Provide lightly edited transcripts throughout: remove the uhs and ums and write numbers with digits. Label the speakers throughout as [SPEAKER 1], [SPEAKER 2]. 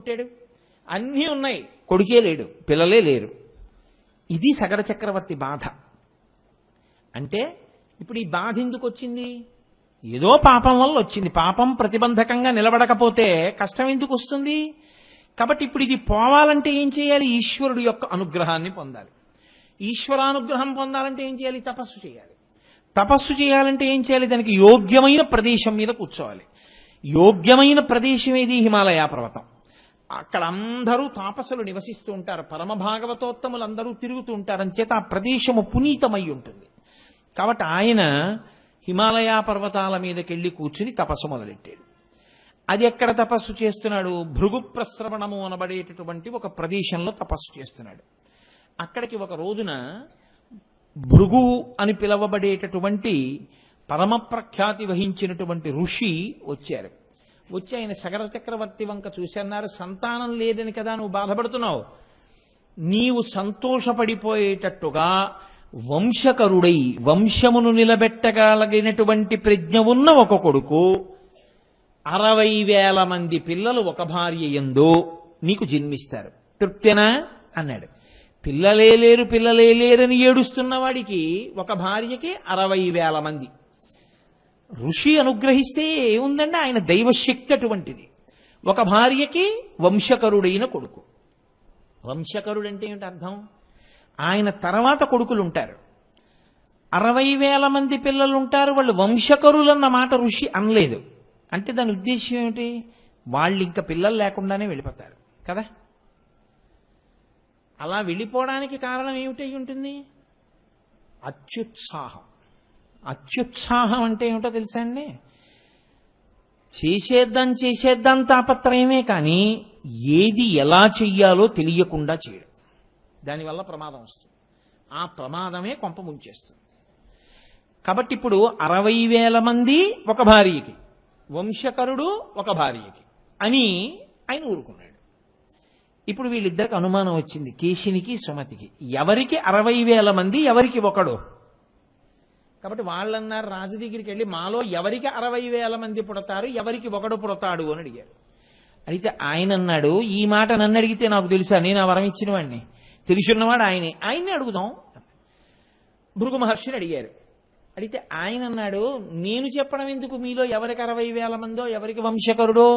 [SPEAKER 1] పుట్టాడు? అన్నీ ఉన్నాయి, కొడుకే లేడు, పిల్లలే లేరు. ఇది సగర చక్రవర్తి బాధ. అంటే ఇప్పుడు ఈ బాధ ఎందుకు వచ్చింది? ఏదో పాపం వల్ల వచ్చింది. పాపం ప్రతిబంధకంగా నిలబడకపోతే కష్టం ఎందుకు వస్తుంది? కాబట్టి ఇప్పుడు ఇది పోవాలంటే ఏం చేయాలి? ఈశ్వరుడు యొక్క అనుగ్రహాన్ని పొందాలి. ఈశ్వరానుగ్రహం పొందాలంటే ఏం చేయాలి? తపస్సు చేయాలి. తపస్సు చేయాలంటే ఏం చేయాలి? దానికి యోగ్యమైన ప్రదేశం మీద కూర్చోవాలి. యోగ్యమైన ప్రదేశం ఏది? హిమాలయ పర్వతం. అక్కడ అందరూ తాపసులు నివసిస్తూ ఉంటారు, పరమ భాగవతోత్తములు అందరూ తిరుగుతూ ఉంటారు. అంచేత ఆ ప్రదేశము పునీతమై ఉంటుంది. కాబట్టి ఆయన హిమాలయ పర్వతాల మీదకెళ్ళి కూర్చుని తపస్సు మొదలెట్టాడు. అది ఎక్కడ తపస్సు చేస్తున్నాడు? భృగు ప్రస్రవణము అనబడేటటువంటి ఒక ప్రదేశంలో తపస్సు చేస్తున్నాడు. అక్కడికి ఒక రోజున భృగు అని పిలవబడేటటువంటి పరమ ప్రఖ్యాతి వహించినటువంటి ఋషి వచ్చారు. వచ్చి ఆయన సగర చక్రవర్తి వంక చూసి అన్నారు, సంతానం లేదని కదా నువ్వు బాధపడుతున్నావు, నీవు సంతోషపడిపోయేటట్టుగా వంశకరుడై వంశమును నిలబెట్టగలిగినటువంటి ప్రజ్ఞ ఉన్న ఒక కొడుకు 60,000 మంది పిల్లలు ఒక భార్య యందు నీకు జన్మిస్తారు, తృప్తేనా అన్నాడు. పిల్లలే లేరని ఏడుస్తున్న వాడికి ఒక భార్యకి 60,000 మంది. ఋషి అనుగ్రహిస్తే ఏముందండి, ఆయన దైవశక్తి అటువంటిది. ఒక భార్యకి వంశకరుడైన కొడుకు. వంశకరుడు అంటే ఏమిటి అర్థం? ఆయన తర్వాత కొడుకులు ఉంటారు. 60,000 మంది పిల్లలు ఉంటారు, వాళ్ళు వంశకరులన్న మాట ఋషి అనలేదు. అంటే దాని ఉద్దేశం ఏమిటి? వాళ్ళు ఇంకా పిల్లలు లేకుండానే వెళ్ళిపోతారు కదా. అలా వెళ్ళిపోవడానికి కారణం ఏమిటై ఉంటుంది? అత్యుత్సాహం. అత్యుత్సాహం అంటే ఏమిటో తెలుసా అండి? చేసేద్దాం తాపత్రయమే కానీ ఏది ఎలా చెయ్యాలో తెలియకుండా చేయడం. దానివల్ల ప్రమాదం వస్తుంది. ఆ ప్రమాదమే కొంప ముంచేస్తుంది. కాబట్టి ఇప్పుడు 60,000 మంది ఒక భార్యకి, వంశకరుడు ఒక భార్యకి అని ఆయన ఊరుకున్నాడు. ఇప్పుడు వీళ్ళిద్దరికి అనుమానం వచ్చింది, కేశినికి సుమతికి. ఎవరికి 60,000 మంది, ఎవరికి ఒకడు? కాబట్టి వాళ్ళన్నారు రాజు దగ్గరికి వెళ్ళి, మాలో ఎవరికి 60,000 మంది పుడతారు, ఎవరికి ఒకడు పుడతాడు అని అడిగారు. అయితే ఆయన అన్నాడు, ఈ మాట నన్ను అడిగితే నాకు తెలుసా, నేను ఆ వరం ఇచ్చిన వాడిని, తెలుసున్నవాడు ఆయన్ని అడుగుదాం. భృగు మహర్షిని అడిగారు. అడిగితే ఆయన అన్నాడు, నేను చెప్పడం ఎందుకు, మీలో ఎవరికి 60,000 మందో, ఎవరికి వంశకరుడో,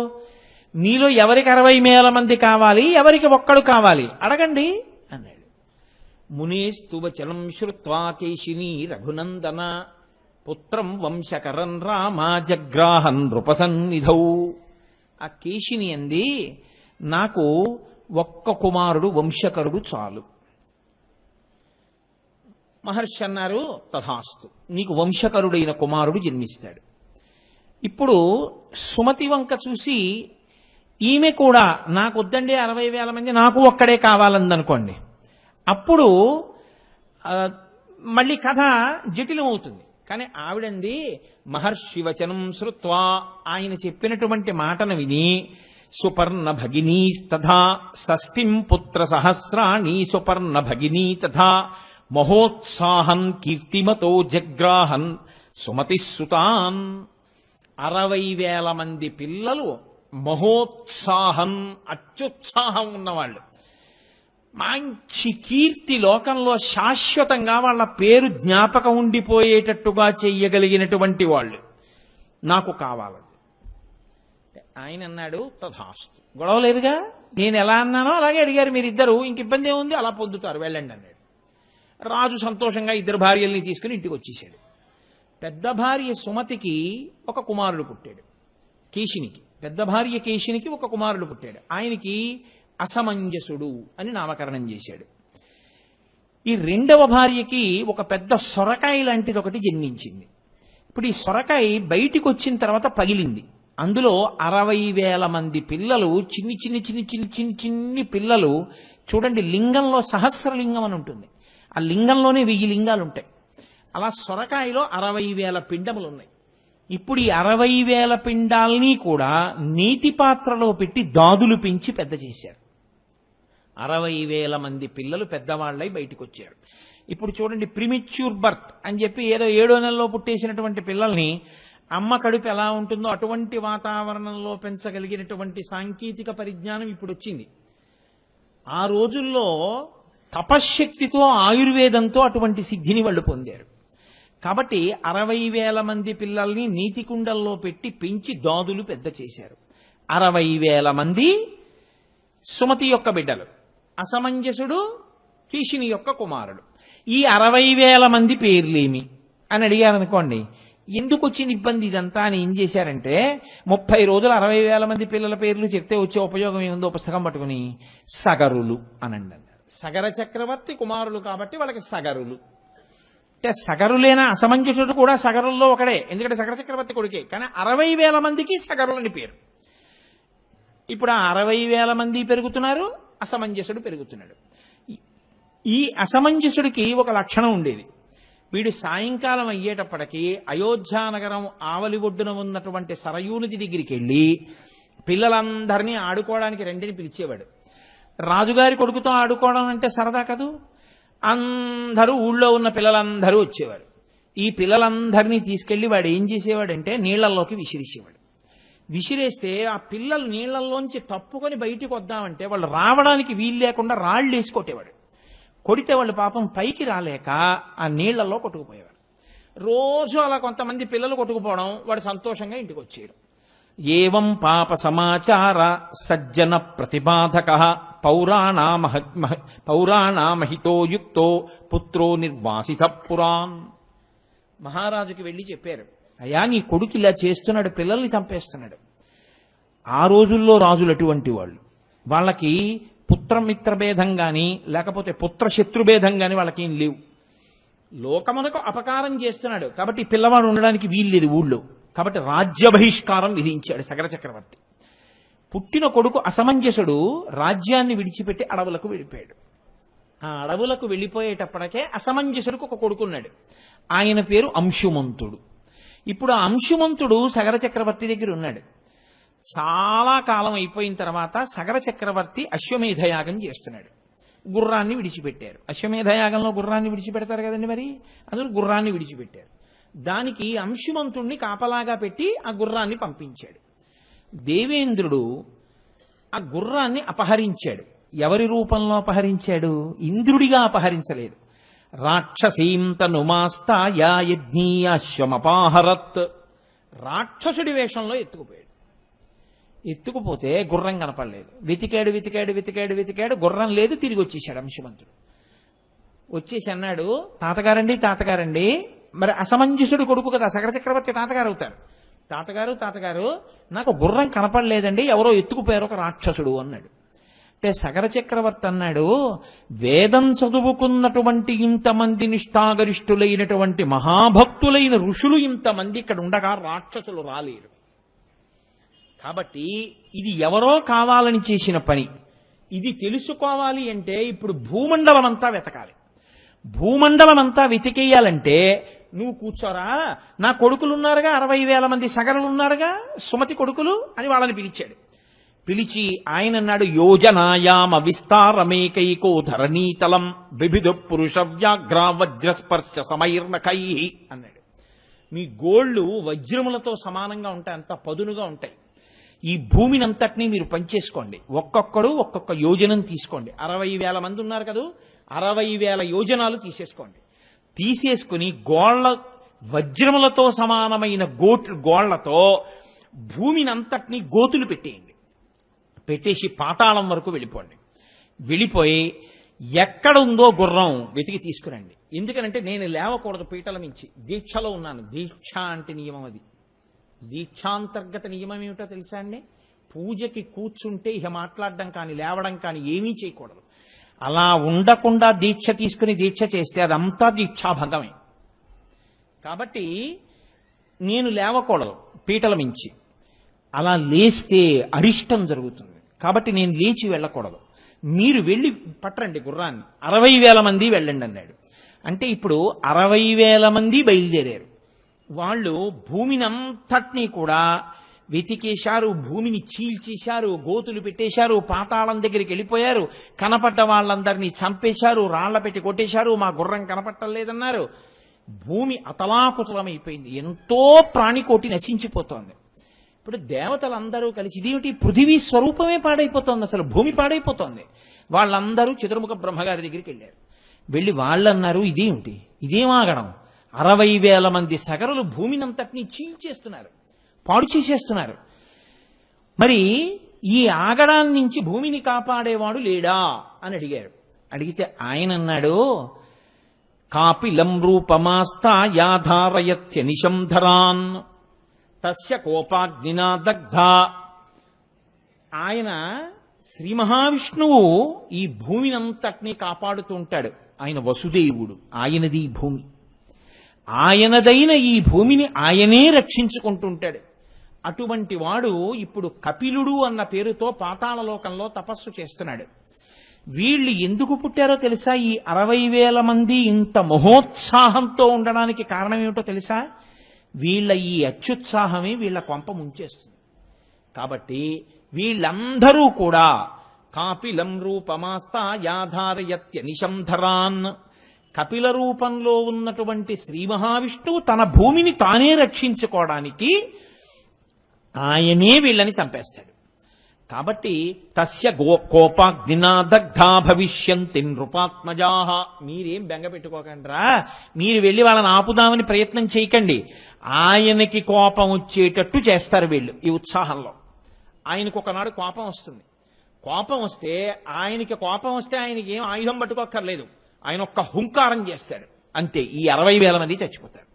[SPEAKER 1] మీలో ఎవరికి 60,000 మంది కావాలి, ఎవరికి ఒక్కడు కావాలి అడగండి అన్నాడు. మునేస్తువచనం శ్రుత్వా కేశిని రఘునందన పుత్రం వంశకరం రామ జగ్రాహన్ నృపసన్నిధౌ. ఆ కేశిని అంది, నాకు ఒక్క కుమారుడు వంశకరుడు చాలు. మహర్షి అన్నారు, తథాస్తు, నీకు వంశకరుడైన కుమారుడు జన్మిస్తాడు. ఇప్పుడు సుమతి వంక చూసి, ఈమె కూడా నాకు వద్దండి 60,000 మంది, నాకు ఒక్కడే కావాలందనుకోండి, అప్పుడు మళ్ళీ కథ జటిలం అవుతుంది. కానీ ఆవిడంది, మహర్షి వచనం శ్రుత్వా, ఆయన చెప్పినటువంటి మాటను విని, సుపర్ణ భగినీ తథా షష్ఠిం పుత్ర సహస్రాణి సుపర్ణ భగినీ తథా మహోత్సాహన్ కీర్తిమతో జగ్రాహన్ సుమతి సుతాన్. 60,000 మంది పిల్లలు, మహోత్సాహం, అత్యుత్సాహం ఉన్నవాళ్ళు, మంచి కీర్తి, లోకంలో శాశ్వతంగా వాళ్ళ పేరు జ్ఞాపకం ఉండిపోయేటట్టుగా చెయ్యగలిగినటువంటి వాళ్ళు నాకు కావాలి. ఆయన అన్నాడు, తథాస్తు, గొడవ లేదుగా, నేను ఎలా అన్నానో అలాగే అడిగారు మీరిద్దరు, ఇంక ఇబ్బంది ఏముంది, అలా పొందుతారు, వెళ్ళండి అన్నాడు. రాజు సంతోషంగా 2 భార్యల్ని తీసుకుని ఇంటికి వచ్చేసాడు. పెద్ద భార్య సుమతికి ఒక కుమారుడు పుట్టాడు, కేశినికి. పెద్ద భార్య కేశినికి ఒక కుమారుడు పుట్టాడు. ఆయనకి అసమంజసుడు అని నామకరణం చేశాడు. ఈ 2వ భార్యకి ఒక పెద్ద సొరకాయ లాంటిది ఒకటి జన్మించింది. ఇప్పుడు ఈ సొరకాయ బయటికి వచ్చిన తర్వాత పగిలింది. అందులో 60,000 మంది పిల్లలు, చిన్ని పిల్లలు. చూడండి, లింగంలో సహస్రలింగం అని ఉంటుంది, ఆ లింగంలోనే 1000 లింగాలు ఉంటాయి. అలా సొరకాయలో 60,000 పిండములు ఉన్నాయి. ఇప్పుడు ఈ 60,000 పిండాల్ని కూడా నీటి పాత్రలో పెట్టి దాదులు పెంచి పెద్ద చేశారు. 60,000 మంది పిల్లలు పెద్దవాళ్ళై బయటికి వచ్చారు. ఇప్పుడు చూడండి, ప్రిమిచ్యూర్ బర్త్ అని చెప్పి ఏదో 7వ నెలలో పుట్టేసినటువంటి పిల్లల్ని అమ్మ కడుపు ఎలా ఉంటుందో అటువంటి వాతావరణంలో పెంచగలిగినటువంటి సాంకేతిక పరిజ్ఞానం ఇప్పుడు వచ్చింది. ఆ రోజుల్లో తపశ్శక్తితో ఆయుర్వేదంతో అటువంటి సిద్ధిని వాళ్ళు పొందారు. కాబట్టి 60,000 మంది పిల్లల్ని నీటి కుండల్లో పెట్టి పెంచి దాదులు పెద్ద చేశారు. 60,000 మంది సుమతి యొక్క బిడ్డలు, అసమంజసుడు కీషిని యొక్క కుమారుడు. ఈ 60,000 మంది పేర్లేమి అని అడిగారనుకోండి, ఎందుకు వచ్చిన ఇబ్బంది ఇదంతా అని ఏం చేశారంటే 30 రోజులు 60,000 మంది పిల్లల పేర్లు చెప్తే వచ్చే ఉపయోగం ఏముందో పుస్తకం పట్టుకుని సగరులు అనండి అన్నారు. సగర చక్రవర్తి కుమారులు కాబట్టి వాళ్ళకి సగరులు. అంటే సగరులేనా? అసమంజసుడు కూడా సగరుల్లో ఒకడే, ఎందుకంటే సగర చక్రవర్తి కొడుకే. కానీ 60,000 మందికి సగరులని పేరు. ఇప్పుడు ఆ 60,000 మంది పెరుగుతున్నారు, అసమంజసుడు పెరుగుతున్నాడు. ఈ అసమంజసుడికి ఒక లక్షణం ఉండేది. వీడు సాయంకాలం అయ్యేటప్పటికీ అయోధ్యానగరం ఆవలి ఒడ్డున ఉన్నటువంటి సరయూ నది దగ్గరికి వెళ్ళి పిల్లలందరినీ ఆడుకోవడానికి రెండిని పిలిచేవాడు. రాజుగారి కొడుకుతో ఆడుకోవడం అంటే సరదా కదూ. అందరూ ఊళ్ళో ఉన్న పిల్లలందరూ వచ్చేవారు. ఈ పిల్లలందరినీ తీసుకెళ్లి వాడు ఏం చేసేవాడంటే నీళ్లలోకి విసిరేసేవాడు. విసిరేస్తే ఆ పిల్లలు నీళ్లలోంచి తప్పుకొని బయటికి వద్దామంటే వాళ్ళు రావడానికి వీలు లేకుండా రాళ్ళు వేసి కొట్టేవాడు. కొడితే వాళ్ళు పాపం పైకి రాలేక ఆ నీళ్లలో కొట్టుకుపోయేవారు. రోజు అలా కొంతమంది పిల్లలు కొట్టుకుపోవడం, వాడు సంతోషంగా ఇంటికి వచ్చేయడం. ఏవం పాప సమాచార సజ్జన ప్రతిబాధక పౌరాణామహితో యుక్తో పుత్రో నిర్వాసిత పురాన్. మహారాజుకి వెళ్ళి చెప్పారు, అయ్యా నీ కొడుకు ఇలా చేస్తున్నాడు, పిల్లల్ని చంపేస్తున్నాడు. ఆ రోజుల్లో రాజులు అటువంటి వాళ్ళు. వాళ్ళకి పుత్రమిత్రభేదం కానీ లేకపోతే పుత్రశత్రుభేదం కానీ వాళ్ళకేం లేవు. లోకమునకు అపకారం చేస్తున్నాడు కాబట్టి పిల్లవాడు ఉండడానికి వీల్లేదు ఊళ్ళో. కాబట్టి రాజ్య బహిష్కారం విధించాడు సగర చక్రవర్తి. పుట్టిన కొడుకు అసమంజసుడు రాజ్యాన్ని విడిచిపెట్టి అడవులకు వెళ్ళిపోయాడు. ఆ అడవులకు వెళ్ళిపోయేటప్పటికే అసమంజసుడికి ఒక కొడుకున్నాడు. ఆయన పేరు అంశుమంతుడు. ఇప్పుడు ఆ అంశుమంతుడు సగర చక్రవర్తి దగ్గర ఉన్నాడు. చాలా కాలం అయిపోయిన తర్వాత సగర చక్రవర్తి అశ్వమేధయాగం చేస్తున్నాడు. గుర్రాన్ని విడిచిపెట్టారు. అశ్వమేధయాగంలో గుర్రాన్ని విడిచిపెడతారు కదండి, మరి అందులో గుర్రాన్ని విడిచిపెట్టారు. దానికి అంశుమంతుణ్ణి కాపలాగా పెట్టి ఆ గుర్రాన్ని పంపించాడు. దేవేంద్రుడు ఆ గుర్రాన్ని అపహరించాడు. ఎవరి రూపంలో అపహరించాడు? ఇంద్రుడిగా అపహరించలేదు. రాక్షసీంతనుమాస్తాయ యజ్ఞీయాశ్వమపాహరత్. రాక్షసుడి వేషంలో ఎత్తుకుపోయాడు. ఎత్తుకుపోతే గుర్రం కనపడలేదు. వెతికాడు, గుర్రం లేదు. తిరిగి వచ్చేసాడు అంశుమంతుడు. వచ్చేసి అన్నాడు, తాతగారండి, మరి అసమంజసుడు కొడుకు కదా సగర చక్రవర్తి తాతగారు అవుతారు. తాతగారు నాకు గుర్రం కనపడలేదండి, ఎవరో ఎత్తుకుపోయారు ఒక రాక్షసుడు అన్నాడు. అంటే సగర చక్రవర్తి అన్నాడు, వేదం చదువుకున్నటువంటి ఇంతమంది నిష్ఠాగరిష్ఠులైనటువంటి మహాభక్తులైన ఋషులు ఇంతమంది ఇక్కడ ఉండగా రాక్షసులు రాలేరు. కాబట్టి ఇది ఎవరో కావాలని చేసిన పని. ఇది తెలుసుకోవాలి అంటే ఇప్పుడు భూమండలం అంతా వెతకాలి. భూమండలం అంతా వెతికేయాలంటే నువ్వు కూర్చోరా, నా కొడుకులున్నారుగా 60,000 మంది సగరులు ఉన్నారుగా, సుమతి కొడుకులు అని వాళ్ళని పిలిచాడు. పిలిచి ఆయన అన్నాడు, యోజనాయామ విస్తారమేకైకో ధరణీతలం వివిధ పురుష వ్యాఘ్ర వజ్రస్పర్శ సమైర్నకై అన్నాడు. మీ గోళ్లు వజ్రములతో సమానంగా ఉంటాయి, అంత పదునుగా ఉంటాయి. ఈ భూమిని అంతటినీ మీరు పనిచేసుకోండి. ఒక్కొక్కడు ఒక్కొక్క యోజనం తీసుకోండి. 60,000 మంది ఉన్నారు కదా, 60,000 యోజనాలు తీసేసుకోండి. తీసేసుకుని గోళ్ల వజ్రములతో సమానమైన గోళ్లతో భూమిని అంతటినీ గోతులు పెట్టేయండి. పెట్టేసి పాతాళం వరకు వెళ్ళిపోండి. వెళ్ళిపోయి ఎక్కడ ఉందో గుర్రం వెతికి తీసుకురండి. ఎందుకనంటే నేను లేవకూడదు పీటల మించి, దీక్షలో ఉన్నాను. దీక్ష అంటే నియమం. అది దీక్షాంతర్గత నియమం ఏమిటో తెలుసా అండి? పూజకి కూర్చుంటే ఇక మాట్లాడడం కానీ లేవడం కానీ ఏమీ చేయకూడదు. అలా ఉండకుండా దీక్ష తీసుకుని దీక్ష చేస్తే అదంతా దీక్షాభంగమే. కాబట్టి నేను లేవకూడదు పీటల మించి. అలా లేస్తే అరిష్టం జరుగుతుంది. కాబట్టి నేను లేచి వెళ్ళకూడదు. మీరు వెళ్ళి పట్టండి గుర్రాన్ని, 60,000 మంది వెళ్ళండి అన్నాడు. అంటే ఇప్పుడు 60,000 మంది బయలుదేరారు. వాళ్ళు భూమిని అంతటినీ కూడా వెతికేశారు, భూమిని చీల్చేశారు, గోతులు పెట్టేశారు, పాతాళం దగ్గరికి వెళ్ళిపోయారు. కనపడ్డ వాళ్ళందరినీ చంపేశారు, రాళ్ల పెట్టి కొట్టేశారు. మా గుర్రం కనపట్టలేదన్నారు. భూమి అతలాకుతలమైపోయింది, ఎంతో ప్రాణికోటి నశించిపోతోంది. ఇప్పుడు దేవతలందరూ కలిసి ఇదేమిటి పృథివీ స్వరూపమే పాడైపోతోంది, అసలు భూమి పాడైపోతోంది. వాళ్ళందరూ చతుర్ముఖ బ్రహ్మగారి దగ్గరికి వెళ్ళారు. వెళ్ళి వాళ్ళన్నారు ఇదేమిటి, ఇదేం ఆగడం, 60,000 మంది సగరులు భూమిని అంతటినీ చీల్చేస్తున్నారు, పాడు చేసేస్తున్నారు. మరి ఈ ఆగడాన్ని నుంచి భూమిని కాపాడేవాడు లేడా అని అడిగారు. అడిగితే ఆయన అన్నాడు, కాపిలం రూపమాస్తా యాధారయత్య నిశంధరాన్ తస్య కోపాగ్నినా దగ్ధ. ఆయన శ్రీ మహావిష్ణువు ఈ భూమిని అంతటినీ కాపాడుతూ ఉంటాడు. ఆయన వసుదేవుడు, ఆయనది ఈ భూమి, ఆయనదైన ఈ భూమిని ఆయనే రక్షించుకుంటుంటాడు. అటువంటి వాడు ఇప్పుడు కపిలుడు అన్న పేరుతో పాతాళలోకంలో తపస్సు చేస్తున్నాడు. వీళ్ళు ఎందుకు పుట్టారో తెలుసా? ఈ 60,000 మంది ఇంత మహోత్సాహంతో ఉండడానికి కారణం ఏమిటో తెలుసా? వీళ్ళ ఈ అత్యుత్సాహమే వీళ్ళ కొంప ముంచేస్తుంది. కాబట్టి వీళ్ళందరూ కూడా కాపిలం రూపమాస్తా యాధారయత్య నిశంధరాన్, కపిల రూపంలో ఉన్నటువంటి శ్రీ మహావిష్ణువు తన భూమిని తానే రక్షించుకోవడానికి ఆయనే వీళ్ళని చంపేస్తాడు. కాబట్టి తస్య కోపాగ్నినా దగ్ధా భవిష్యంతి నృపాత్మజాః. మీరేం బెంగ పెట్టుకోకండిరా, మీరు వెళ్ళి వాళ్ళని ఆపుదామని ప్రయత్నం చేయకండి. ఆయనకి కోపం వచ్చేటట్టు చేస్తారు వీళ్ళు ఈ ఉత్సాహంలో. ఆయనకు ఒకనాడు కోపం వస్తుంది. కోపం వస్తే ఆయనకి ఏం ఆయుధం పట్టుకోక్కర్లేదు, ఆయన ఒక్క హుంకారం చేస్తాడు అంతే, ఈ 60,000 మంది చచ్చిపోతారు.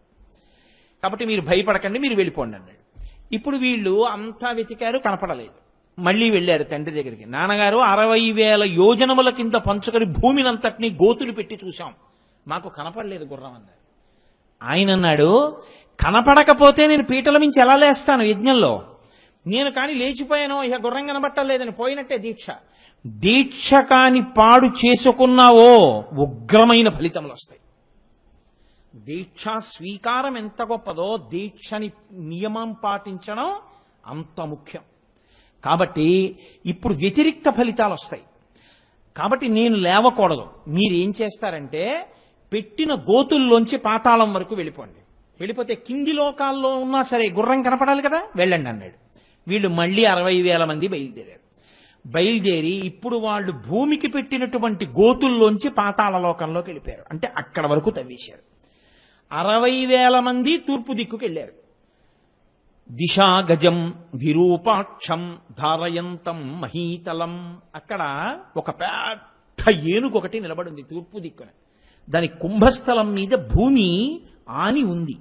[SPEAKER 1] కాబట్టి మీరు భయపడకండి, మీరు వెళ్ళిపోండి అన్నాడు. ఇప్పుడు వీళ్ళు అంతా వెతికారు, కనపడలేదు. మళ్ళీ వెళ్ళారు తండ్రి దగ్గరికి. నాన్నగారు 60,000 యోజనముల కింద పంచుకొని భూమినంతటినీ గోతులు పెట్టి చూశాం, మాకు కనపడలేదు గుర్రం అన్నారు. ఆయన అన్నాడు, కనపడకపోతే నేను పీటల మించి ఎలా లేస్తాను యజ్ఞంలో? నేను కానీ లేచిపోయాను, ఇక గుర్రం కనబట్టలేదని పోయినట్టే దీక్ష. దీక్ష కాని పాడు చేసుకున్నావో ఉగ్రమైన ఫలితములు వస్తాయి. దీక్షా స్వీకారం ఎంత గొప్పదో దీక్షని నియమం పాటించడం అంత ముఖ్యం. కాబట్టి ఇప్పుడు వ్యతిరిక్త ఫలితాలు వస్తాయి. కాబట్టి నేను లేవకూడదు. మీరేం చేస్తారంటే పెట్టిన గోతుల్లోంచి పాతాళం వరకు వెళ్ళిపోండి. వెళ్ళిపోతే కింది లోకాల్లో ఉన్నా సరే గుర్రం కనపడాలి కదా, వెళ్ళండి అన్నాడు. వీళ్ళు మళ్ళీ 60,000 మంది బయలుదేరారు. బయలుదేరి ఇప్పుడు వాళ్ళు భూమికి పెట్టినటువంటి గోతుల్లోంచి పాతాళ లోకంలోకి వెళ్ళిపోయారు. అంటే అక్కడ వరకు తవ్వేశారు. 60,000 మంది తూర్పు దిక్కుకి వెళ్ళారు. దిశా గజం విరూపాక్షం ధారయంతం మహీతలం. అక్కడ ఒక పెద్ద ఏనుగు ఒకటి నిలబడింది తూర్పు దిక్కున. దాని కుంభస్థలం మీద భూమి ఆని ఉంది.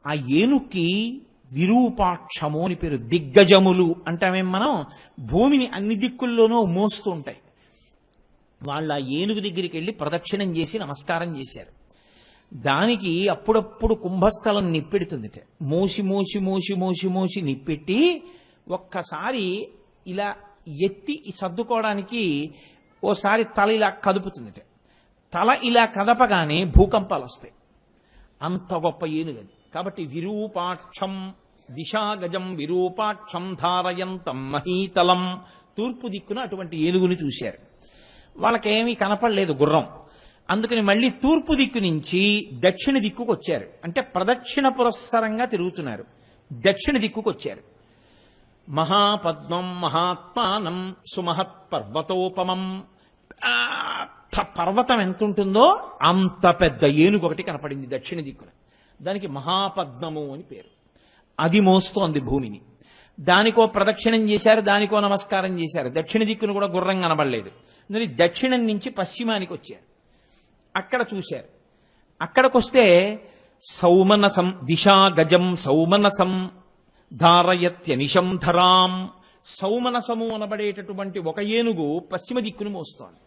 [SPEAKER 1] ఆ ఏనుగుకి విరూపాక్షము అని పేరు. దిగ్గజములు అంటామేం మనం, భూమిని అన్ని దిక్కుల్లోనూ మోస్తూ ఉంటాయి. వాళ్ళ ఏనుగు దగ్గరికి వెళ్ళి ప్రదక్షిణం చేసి నమస్కారం చేశారు. దానికి అప్పుడప్పుడు కుంభస్థలం నిప్పెడుతుంది. మోసి మోసి మోసి మోసి మోసి నిప్పెట్టి ఒక్కసారి ఇలా ఎత్తి సర్దుకోవడానికి ఓసారి తల ఇలా కదుపుతుంది. తల ఇలా కదపగానే భూకంపాలు వస్తాయి. అంత గొప్ప ఏనుగది. కాబట్టి విరూపాక్షం దిశాగజం విరూపాక్షం ధారయంతం మహీతలం. తూర్పు దిక్కున అటువంటి ఏనుగుని చూశారు. వాళ్ళకేమీ కనపడలేదు గుర్రం. అందుకని మళ్ళీ తూర్పు దిక్కు నుంచి దక్షిణ దిక్కుకు వచ్చారు. అంటే ప్రదక్షిణ పురస్సరంగా తిరుగుతున్నారు. దక్షిణ దిక్కుకు వచ్చారు. మహాపద్మం మహాత్మానం సుమహత్ పర్వతోపమం. పర్వతం ఎంత ఉంటుందో అంత పెద్ద ఏనుగు ఒకటి కనపడింది దక్షిణ దిక్కున. దానికి మహాపద్మము అని పేరు. అది మోస్తోంది భూమిని. దానికో ప్రదక్షిణం చేశారు, దానికో నమస్కారం చేశారు. దక్షిణ దిక్కును కూడా గుర్రం కనబడలేదు. దక్షిణం నుంచి పశ్చిమానికి వచ్చారు. అక్కడ చూశారు. అక్కడికొస్తే సౌమనసం దిశా గజం సౌమనసం ధారయత్య నిశంధరాం. సౌమనసము అనబడేటటువంటి ఒక ఏనుగు పశ్చిమ దిక్కును మోస్తోంది.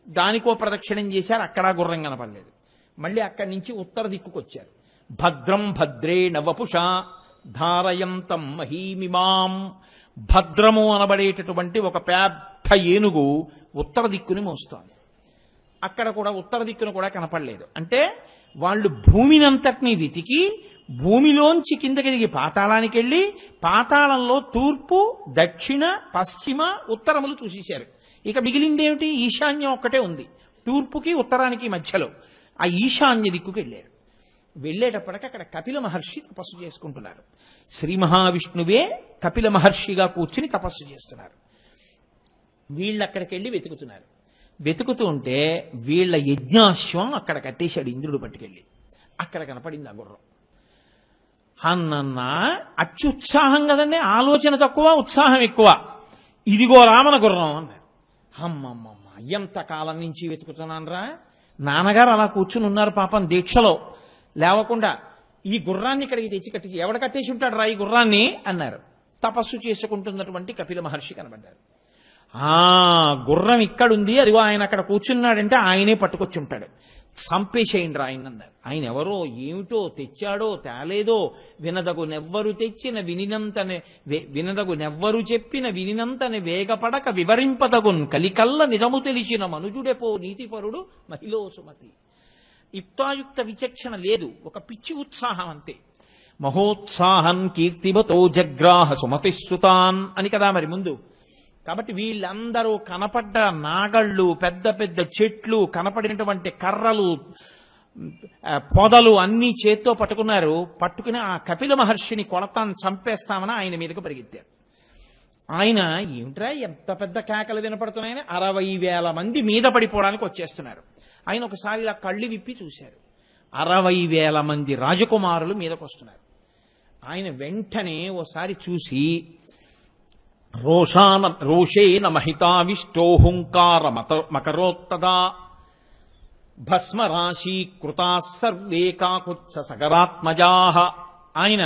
[SPEAKER 1] దానికో ప్రదక్షిణం చేశారు, అక్కడ గుర్రం కనపడలేదు. మళ్ళీ అక్కడి నుంచి ఉత్తర దిక్కుకు వచ్చారు. భద్రం భద్రే నవపుషా ధారయంతం మహీమిమాం. భద్రము అనబడేటటువంటి ఒక పెద్ద ఏనుగు ఉత్తర దిక్కుని మోస్తోంది. అక్కడ కూడా ఉత్తర దిక్కును కూడా కనపడలేదు. అంటే వాళ్ళు భూమినంతటినీ వెతికి భూమిలోంచి కిందకి దిగి పాతాళానికి వెళ్ళి పాతాళంలో తూర్పు దక్షిణ పశ్చిమ ఉత్తరములు చూసేశారు. ఇక మిగిలిందేమిటి? ఈశాన్యం ఒక్కటే ఉంది. తూర్పుకి ఉత్తరానికి మధ్యలో ఆ ఈశాన్య దిక్కుకి వెళ్ళారు. వెళ్ళేటప్పటికి అక్కడ కపిల మహర్షి తపస్సు చేసుకుంటున్నారు. శ్రీ మహావిష్ణువే కపిల మహర్షిగా కూర్చుని తపస్సు చేస్తున్నారు. వీళ్ళు అక్కడికి వెళ్ళి వెతుకుతున్నారు. వెతుకుతూ ఉంటే వీళ్ళ యజ్ఞాశ్వం అక్కడ కట్టేశాడు ఇంద్రుడు పట్టుకెళ్ళి. అక్కడ కనపడింది ఆ గుర్రం. అన్నన్నా అత్యుత్సాహం కదండి, ఆలోచన తక్కువ ఉత్సాహం ఎక్కువ. ఇదిగో రామన గుర్రం అన్నారు. అమ్మమ్మమ్మ, ఎంతకాలం నుంచి వెతుకుతున్నానరా, నాన్నగారు అలా కూర్చుని ఉన్నారు పాపం దీక్షలో లేవకుండా, ఈ గుర్రాన్ని ఇక్కడికి తెచ్చి కట్టి ఎవడ కట్టేసి ఉంటాడు రా ఈ గుర్రాన్ని అన్నారు. తపస్సు చేసుకుంటున్నటువంటి కపిల మహర్షి కనబడ్డారు. గుర్రం ఇక్కడుంది, అదిగో ఆయన అక్కడ కూర్చున్నాడంటే ఆయనే పట్టుకొచ్చి ఉంటాడు, చంపేసేయండి రా ఆయన అన్నారు. ఆయన ఎవరో ఏమిటో తెచ్చాడో తేలేదో వినదగునెవ్వరు తెచ్చిన వినదగునెవ్వరు చెప్పిన వినినంతనే వేగపడక వివరింపదగున్ కలికల్ల నిజము తెలిసిన మనుజుడెపో నీతిపరుడు మహిళో సుమతి. యుక్తాయుక్త విచక్షణ లేదు, ఒక పిచ్చి ఉత్సాహం అంతే. మహోత్సాహం కీర్తిమతో జగ్రాహ సుమతిస్సుతాన్ అని కదా మరి ముందు. కాబట్టి వీళ్ళందరూ కనపడ్డ నాగళ్ళు, పెద్ద పెద్ద చెట్లు, కనపడినటువంటి కర్రలు, పొదలు అన్నీ చేత్తో పట్టుకున్నారు. పట్టుకుని ఆ కపిల మహర్షిని కొడతాను చంపేస్తామని ఆయన మీదకు పరిగెత్తారు. ఆయన ఏమిట్రా ఎంత పెద్ద కేకలు వినపడుతున్నాయని 60,000 మంది మీద పడిపోవడానికి వచ్చేస్తున్నారు. ఆయన ఒకసారి ఇలా కళ్ళు విప్పి చూశారు. 60,000 మంది రాజకుమారులు మీదకు వస్తున్నారు. ఆయన వెంటనే ఓసారి చూసి రోషేన మహితావిష్టోహుంకార మకరోత్తదా భస్మరాశీ కృతా సర్వే కాకుత్స సగరాత్మజాహ. ఆయన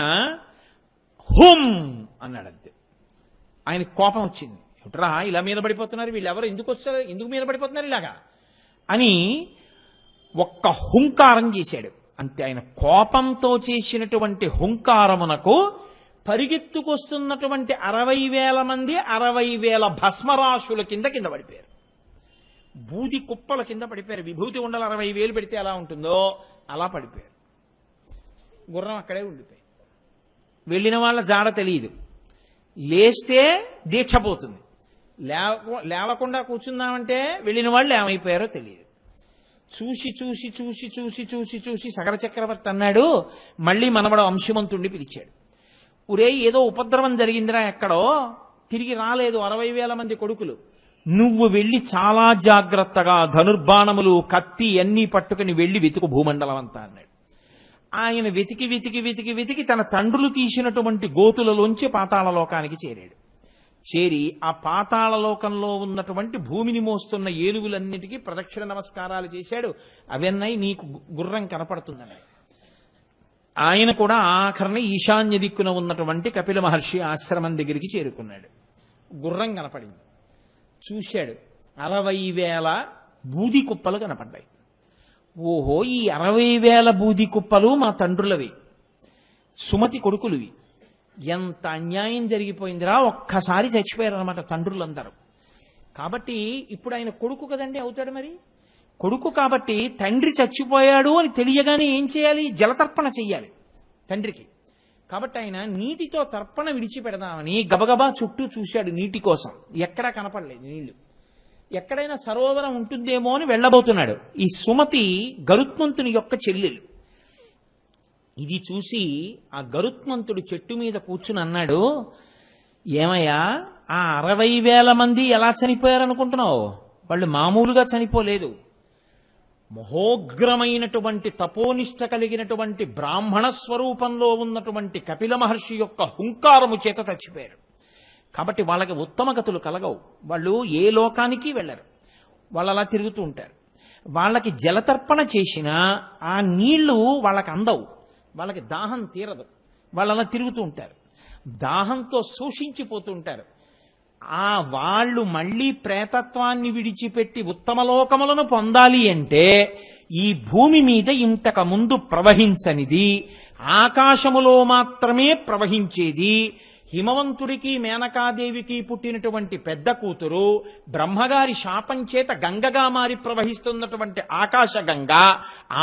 [SPEAKER 1] హుం అన్నాడంతే. ఆయన కోపం వచ్చింది. ఏమిట్రా ఇలా మీద పడిపోతున్నారు, వీళ్ళెవరు, ఎందుకు మీద పడిపోతున్నారు ఇలాగా అని ఒక్క హుంకారం చేశాడు అంతే. ఆయన కోపంతో చేసినటువంటి హుంకారమునకు పరిగెత్తుకొస్తున్నటువంటి 60,000 మంది 60,000 భస్మరాశుల కింద పడిపోయారు. బూది కుప్పల కింద పడిపోయారు. విభూతి ఉండలు 60,000 పెడితే ఎలా ఉంటుందో అలా పడిపోయారు. గుర్రం అక్కడే ఉండిపోయి. వెళ్ళిన వాళ్ళ జాడ తెలియదు. లేస్తే దీక్ష పోతుంది, లేవకుండా కూర్చుందామంటే వెళ్ళిన వాళ్ళు ఏమైపోయారో తెలియదు. చూసి చూసి చూసి చూసి చూసి చూసి సగర చక్రవర్తి అన్నాడు, మళ్ళీ మనవడు అంశుమంతుణ్ణి పిలిచాడు. ఒరే ఏదో ఉపద్రవం జరిగిందిరా ఎక్కడో, తిరిగి రాలేదు 60,000 మంది కొడుకులు, నువ్వు వెళ్ళి చాలా జాగ్రత్తగా ధనుర్బాణములు కత్తి అన్నీ పట్టుకుని వెళ్ళి వెతుకు భూమండలం అంతా అన్నాడు. ఆయన వెతికి వెతికి వెతికి వెతికి తన తండ్రులు తీసినటువంటి గోతులలోంచి పాతాళలోకానికి చేరాడు. చేరి ఆ పాతాళలోకంలో ఉన్నటువంటి భూమిని మోస్తున్న ఏనుగులన్నిటికీ ప్రదక్షిణ నమస్కారాలు చేశాడు. అవన్నీ నీకు గుర్రం కనపడుతుందని. ఆయన కూడా ఆఖరణ ఈశాన్య దిక్కున ఉన్నటువంటి కపిల మహర్షి ఆశ్రమం దగ్గరికి చేరుకున్నాడు. గుర్రం కనపడింది. చూశాడు, 60,000 బూది కుప్పలు కనపడ్డాయి. ఓహో, ఈ 60,000 బూది కుప్పలు మా తండ్రులవి, సుమతి కొడుకులువి. ఎంత అన్యాయం జరిగిపోయిందిరా, ఒక్కసారి చచ్చిపోయారు అనమాట తండ్రులందరూ. కాబట్టి ఇప్పుడు ఆయన కొడుకు కదండి అవుతాడు. మరి కొడుకు కాబట్టి తండ్రి చచ్చిపోయాడు అని తెలియగానే ఏం చేయాలి, జలతర్పణ చెయ్యాలి తండ్రికి. కాబట్టి ఆయన నీటితో తర్పణ విడిచిపెడదామని గబగబా చుట్టూ చూశాడు నీటి కోసం. ఎక్కడా కనపడలేదు నీళ్లు. ఎక్కడైనా సరోవరం ఉంటుందేమో అని వెళ్ళబోతున్నాడు. ఈ సుమతి గరుత్మంతుని యొక్క చెల్లెలు. ఇది చూసి ఆ గరుత్మంతుడు చెట్టు మీద కూర్చుని అన్నాడు, ఏమయ్యా ఆ 60,000 మంది ఎలా చనిపోయారనుకుంటున్నావు? వాళ్ళు మామూలుగా చనిపోలేదు. మహోగ్రమైనటువంటి తపోనిష్ట కలిగినటువంటి బ్రాహ్మణ స్వరూపంలో ఉన్నటువంటి కపిల మహర్షి యొక్క హుంకారము చేత చచ్చిపోయారు. కాబట్టి వాళ్ళకి ఉత్తమ గతులు కలగవు. వాళ్ళు ఏ లోకానికి వెళ్ళరు, వాళ్ళు అలా తిరుగుతూ ఉంటారు. వాళ్ళకి జలతర్పణ చేసినా ఆ నీళ్లు వాళ్ళకి అందవు, వాళ్ళకి దాహం తీరదు, వాళ్ళు అలా తిరుగుతూ ఉంటారు, దాహంతో శోషించిపోతూ ఉంటారు. వాళ్ళు మళ్ళీ ప్రేతత్వాన్ని విడిచిపెట్టి ఉత్తమ లోకములను పొందాలి అంటే ఈ భూమి మీద ఇంతకు ముందు ప్రవహించనిది, ఆకాశములో మాత్రమే ప్రవహించేది, హిమవంతుడికి మేనకాదేవికి పుట్టినటువంటి పెద్ద కూతురు బ్రహ్మగారి శాపం చేత గంగగా మారి ప్రవహిస్తున్నటువంటి ఆకాశ గంగ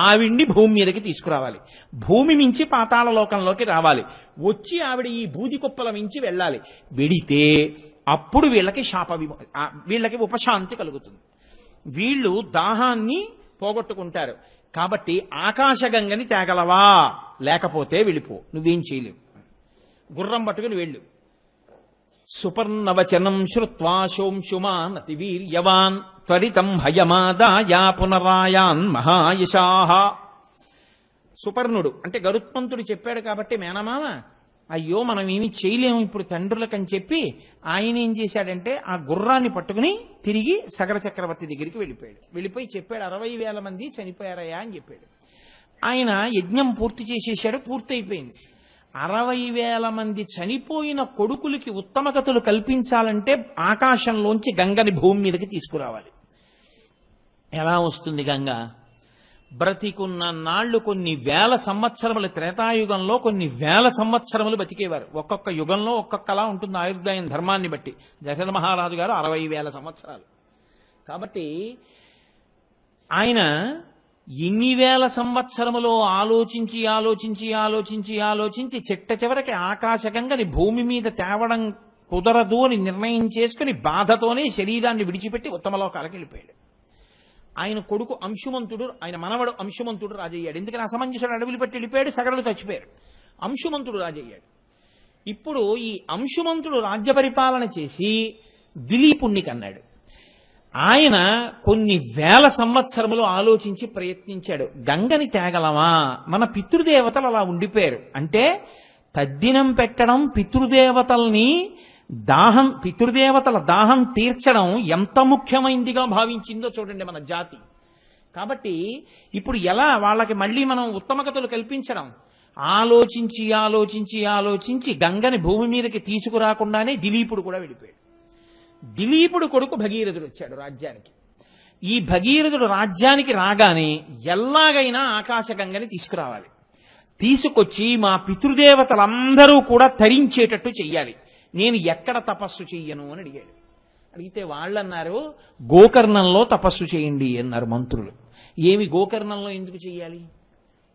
[SPEAKER 1] ఆవిడ్ని భూమి మీదకి తీసుకురావాలి. భూమి మించి పాతాళ లోకంలోకి రావాలి. వచ్చి ఆవిడ ఈ బూది కుప్పల మించి వెళ్ళాలి. వెడితే అప్పుడు వీళ్ళకి ఉపశాంతి కలుగుతుంది. వీళ్ళు దాహాన్ని పోగొట్టుకుంటారు. కాబట్టి ఆకాశగంగని తేగలవా, లేకపోతే వెళ్ళిపో, నువ్వేం చేయలేవు, గుర్రం పట్టుకుని వెళ్ళు. సుపర్ణవచనం శ్రుత్వా శోంశుమాన్ అతివీర్యవాన్ త్వరితం హయమాదాయ పునరాయాన్ మహాయశాః. సుపర్ణుడు అంటే గరుత్మంతుడు చెప్పాడు కాబట్టి మేనమామ అయ్యో మనం ఏమీ చేయలేము ఇప్పుడు తండ్రులకని చెప్పి ఆయన ఏం చేశాడంటే ఆ గుర్రాన్ని పట్టుకుని తిరిగి సగర చక్రవర్తి దగ్గరికి వెళ్ళిపోయాడు. వెళ్ళిపోయి చెప్పాడు 60,000 మంది చనిపోయారయ్యా అని చెప్పాడు. ఆయన యజ్ఞం పూర్తి చేసేసాడు, పూర్తయిపోయింది. 60,000 మంది చనిపోయిన కొడుకులకి ఉత్తమ గతులు కల్పించాలంటే ఆకాశంలోంచి గంగని భూమి మీదకి తీసుకురావాలి. ఎలా వస్తుంది గంగ? బ్రతికున్న నాళ్లు కొన్ని వేల సంవత్సరములు, త్రేతాయుగంలో కొన్ని వేల సంవత్సరములు బతికేవారు. ఒక్కొక్క యుగంలో ఒక్కొక్కలా ఉంటుంది ఆయుర్దాయం ధర్మాన్ని బట్టి. దశరథ మహారాజు గారు 60,000 సంవత్సరాలు. కాబట్టి ఆయన ఎన్ని వేల సంవత్సరములో ఆలోచించి ఆలోచించి ఆలోచించి ఆలోచించి చిట్ట చివరికి ఆకాశగంగని భూమి మీద తేవడం కుదరదు అని నిర్ణయం చేసుకుని బాధతోనే శరీరాన్ని విడిచిపెట్టి ఉత్తమలోకాలకు వెళ్ళిపోయాడు. ఆయన కొడుకు అంశుమంతుడు, ఆయన మనవడు అంశుమంతుడు రాజయ్యాడు. ఎందుకని అసమంజసుడు అడవిలు పెట్టి వెళ్ళిపోయాడు, సగరులు చచ్చిపోయారు. అంశుమంతుడు రాజయ్యాడు. ఇప్పుడు ఈ అంశుమంతుడు రాజ్య పరిపాలన చేసి దిలీపుణ్ణి కన్నాడు. ఆయన కొన్ని వేల సంవత్సరములు ఆలోచించి ప్రయత్నించాడు. గంగని తేగలమా? మన పితృదేవతలు అలా ఉండిపోయారు. అంటే తద్దినం పెట్టడం, పితృదేవతల దాహం తీర్చడం ఎంత ముఖ్యమైందిగా భావించిందో చూడండి మన జాతి. కాబట్టి ఇప్పుడు ఎలా వాళ్ళకి మళ్ళీ మనం ఉత్తమగతులు కల్పించడం? ఆలోచించి ఆలోచించి ఆలోచించి గంగని భూమి మీదకి తీసుకురాకుండానే దిలీపుడు కూడా వెళ్ళిపోయాడు. దిలీపుడు కొడుకు భగీరథుడు వచ్చాడు రాజ్యానికి. ఈ భగీరథుడు రాజ్యానికి రాగానే ఎలాగైనా ఆకాశగంగని తీసుకురావాలి, తీసుకొచ్చి మా పితృదేవతలందరూ కూడా తరించేటట్టు చెయ్యాలి. నేను ఎక్కడ తపస్సు చెయ్యను అని అడిగాడు. అడిగితే వాళ్ళన్నారు గోకర్ణంలో తపస్సు చేయండి అన్నారు మంత్రులు. ఏమి గోకర్ణంలో ఎందుకు చెయ్యాలి?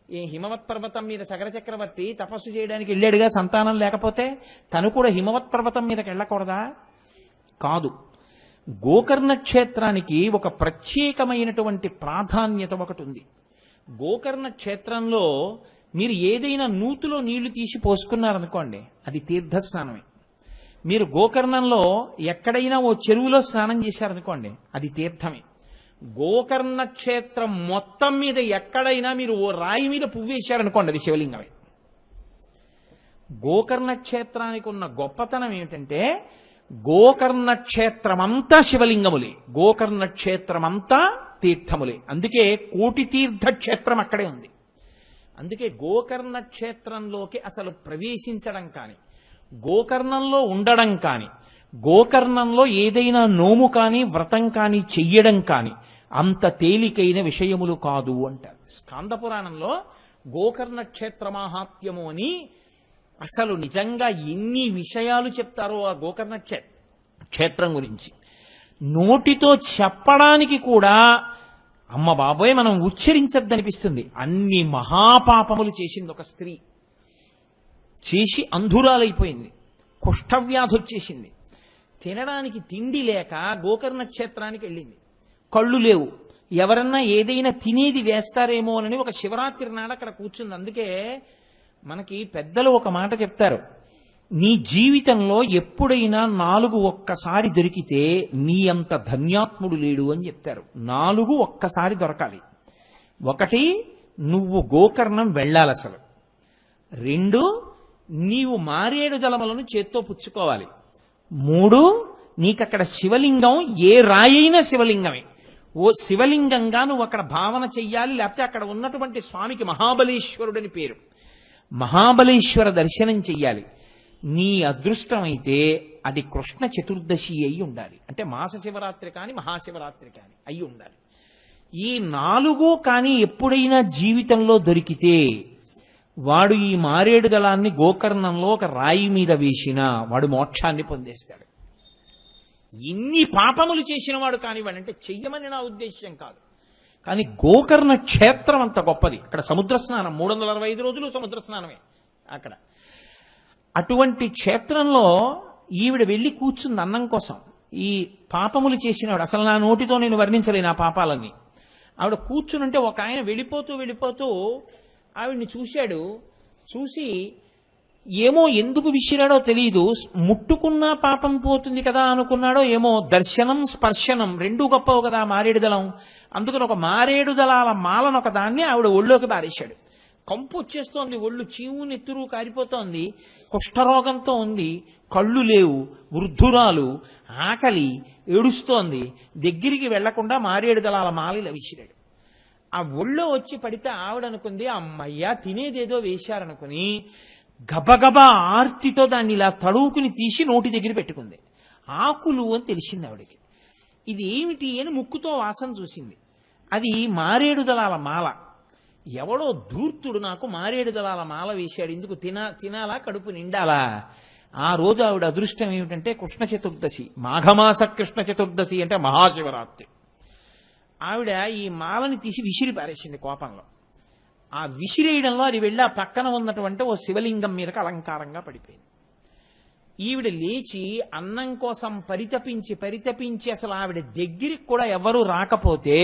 [SPEAKER 1] ఏ హిమవత్ పర్వతం మీద సగర చక్రవర్తి తపస్సు చేయడానికి వెళ్ళాడుగా సంతానం లేకపోతే, తను కూడా హిమవత్ పర్వతం మీదకి వెళ్ళకూడదా? కాదు, గోకర్ణ క్షేత్రానికి ఒక ప్రత్యేకమైనటువంటి ప్రాధాన్యత ఒకటి ఉంది. గోకర్ణ క్షేత్రంలో మీరు ఏదైనా నూతిలో నీళ్లు తీసి పోసుకున్నారనుకోండి, అది తీర్థస్నానమే. మీరు గోకర్ణంలో ఎక్కడైనా ఓ చెరువులో స్నానం చేశారనుకోండి, అది తీర్థమే. గోకర్ణ క్షేత్రం మొత్తం మీద ఎక్కడైనా మీరు ఓ రాయి మీద పువ్వేశారనుకోండి, అది శివలింగమే. గోకర్ణ క్షేత్రానికి ఉన్న గొప్పతనం ఏమిటంటే గోకర్ణ క్షేత్రమంతా శివలింగములే, గోకర్ణ క్షేత్రమంతా తీర్థములే. అందుకే కోటి తీర్థ క్షేత్రం అక్కడే ఉంది. అందుకే గోకర్ణ క్షేత్రంలోకి అసలు ప్రవేశించడం కానీ, గోకర్ణంలో ఉండడం కానీ, గోకర్ణంలో ఏదైనా నోము కానీ వ్రతం కానీ చెయ్యడం కానీ అంత తేలికైన విషయములు కాదు అంటారు. స్కాంద పురాణంలో గోకర్ణ క్షేత్ర మాహాత్మ్యము అని అసలు నిజంగా ఎన్ని విషయాలు చెప్తారో ఆ గోకర్ణ క్షేత్రం గురించి. నోటితో చెప్పడానికి కూడా అమ్మ బాబోయ్ మనం ఉచ్చరించద్దనిపిస్తుంది. అన్ని మహాపాపములు చేసింది ఒక స్త్రీ. చేసి అంధురాలైపోయింది, కుష్ఠవ్యాధి వచ్చేసింది, తినడానికి తిండి లేక గోకర్ణ క్షేత్రానికి వెళ్ళింది. కళ్ళు లేవు, ఎవరన్నా ఏదైనా తినేది వేస్తారేమో అని ఒక శివరాత్రి నాడు అక్కడ కూర్చుంది. అందుకే మనకి పెద్దలు ఒక మాట చెప్తారు, నీ జీవితంలో ఎప్పుడైనా 4 ఒక్కసారి దొరికితే నీ అంత ధన్యాత్ముడు లేడు అని చెప్తారు. 4 ఒక్కసారి దొరకాలి. 1, నువ్వు గోకర్ణం వెళ్ళాలి అసలు. 2, నీవు మారేడు జలములను చేత్తో పుచ్చుకోవాలి. 3, నీకక్కడ శివలింగం ఏ రాయైనా శివలింగమే, ఓ శివలింగంగా నువ్వు అక్కడ భావన చెయ్యాలి. లేకపోతే అక్కడ ఉన్నటువంటి స్వామికి మహాబలేశ్వరుడని పేరు, మహాబలేశ్వర దర్శనం చెయ్యాలి. నీ అదృష్టమైతే అది కృష్ణ చతుర్దశి అయి ఉండాలి. అంటే మాస శివరాత్రి కానీ మహాశివరాత్రి కానీ అయి ఉండాలి. ఈ 4 కానీ ఎప్పుడైనా జీవితంలో దొరికితే వాడు ఈ మారేడు దళాన్ని గోకర్ణంలో ఒక రాయి మీద వేసినా వాడు మోక్షాన్ని పొందేస్తాడు. ఇన్ని పాపములు చేసిన వాడు కానివాడు, అంటే చెయ్యమని నా ఉద్దేశ్యం కాదు, కానీ గోకర్ణ క్షేత్రం అంత గొప్పది. అక్కడ సముద్ర స్నానం 365 రోజులు సముద్ర స్నానమే అక్కడ. అటువంటి క్షేత్రంలో ఈవిడ వెళ్ళి కూర్చుంది అన్నం కోసం. ఈ పాపములు చేసినవాడు, అసలు నా నోటితో నేను వర్ణించలేను ఆ పాపాలన్నీ. ఆవిడ కూర్చునుంటే ఒక ఆయన వెళ్ళిపోతూ ఆవిడ్ని చూశాడు. చూసి ఏమో ఎందుకు విసిరాడో తెలియదు, ముట్టుకున్నా పాపం పోతుంది కదా అనుకున్నాడో ఏమో, దర్శనం స్పర్శనం రెండూ గొప్పవు కదా మారేడు దళం. అందుకని ఒక మారేడు దళాల మాలను ఒక దాన్ని ఆవిడ ఒళ్ళోకి బారేశాడు. కంపు వచ్చేస్తోంది, ఒళ్ళు చీము నెత్తురు కారిపోతోంది, కుష్ఠరోగంతో ఉంది, కళ్ళు లేవు, వృద్ధురాలు, ఆకలి, ఏడుస్తోంది. దగ్గరికి వెళ్లకుండా మారేడు దళాల మాల విసిరాడు. ఆ ఒళ్ళో వచ్చి పడితే ఆవిడ అనుకుంది అమ్మయ్యా తినేదేదో వేశారనుకుని గబగబా ఆర్తితో దాన్ని ఇలా తడువుకుని తీసి నోటి దగ్గర పెట్టుకుంది. ఆకులు అని తెలిసింది ఆవిడకి. ఇది ఏమిటి అని ముక్కుతో వాసన చూసింది. అది మారేడు దళాల మాల. ఎవడో ధూర్తుడు నాకు మారేడు దళాల మాల వేశాడు, ఇందుకు తినాలా కడుపు నిండాలా? ఆ రోజు ఆవిడ అదృష్టం ఏమిటంటే కృష్ణ చతుర్దశి, మాఘమాస కృష్ణ చతుర్దశి అంటే మహాశివరాత్రి. ఆవిడ ఈ మాలని తీసి విసిరి పారేసింది కోపంలో. ఆ విసిరేయడంలో అది వెళ్ళి ఆ పక్కన ఉన్నటువంటి ఓ శివలింగం మీదకి అలంకారంగా పడిపోయింది. ఈవిడ లేచి అన్నం కోసం పరితపించి అసలు ఆవిడ దగ్గరికి కూడా ఎవరూ రాకపోతే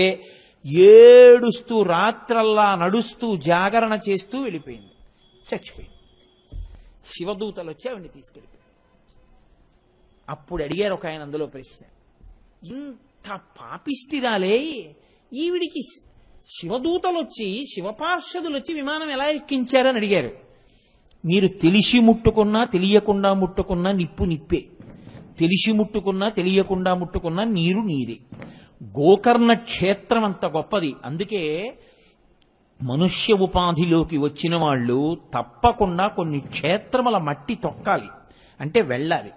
[SPEAKER 1] ఏడుస్తూ రాత్రల్లా నడుస్తూ జాగరణ చేస్తూ వెళ్ళిపోయింది, చచ్చిపోయింది. శివదూతలు వచ్చి ఆవిడని తీసుకెళ్ళిపోయింది. అప్పుడు అడిగారు ఒక ఆయన అందులో ప్రశ్న, ఇంత పాపిష్టిరాలే ఈవిడికి శివదూతలు వచ్చి శివపార్షదులు వచ్చి విమానం ఎలా ఎక్కించారని అడిగారు. మీరు తెలిసి ముట్టుకున్నా తెలియకుండా ముట్టుకున్నా నిప్పు నిప్పే, తెలిసి ముట్టుకున్నా తెలియకుండా ముట్టుకున్నా నీరు నీరే. గోకర్ణ క్షేత్రం అంత గొప్పది. అందుకే మనుష్య ఉపాధిలోకి వచ్చిన వాళ్ళు తప్పకుండా కొన్ని క్షేత్రముల మట్టి తొక్కాలి, అంటే వెళ్ళాలి.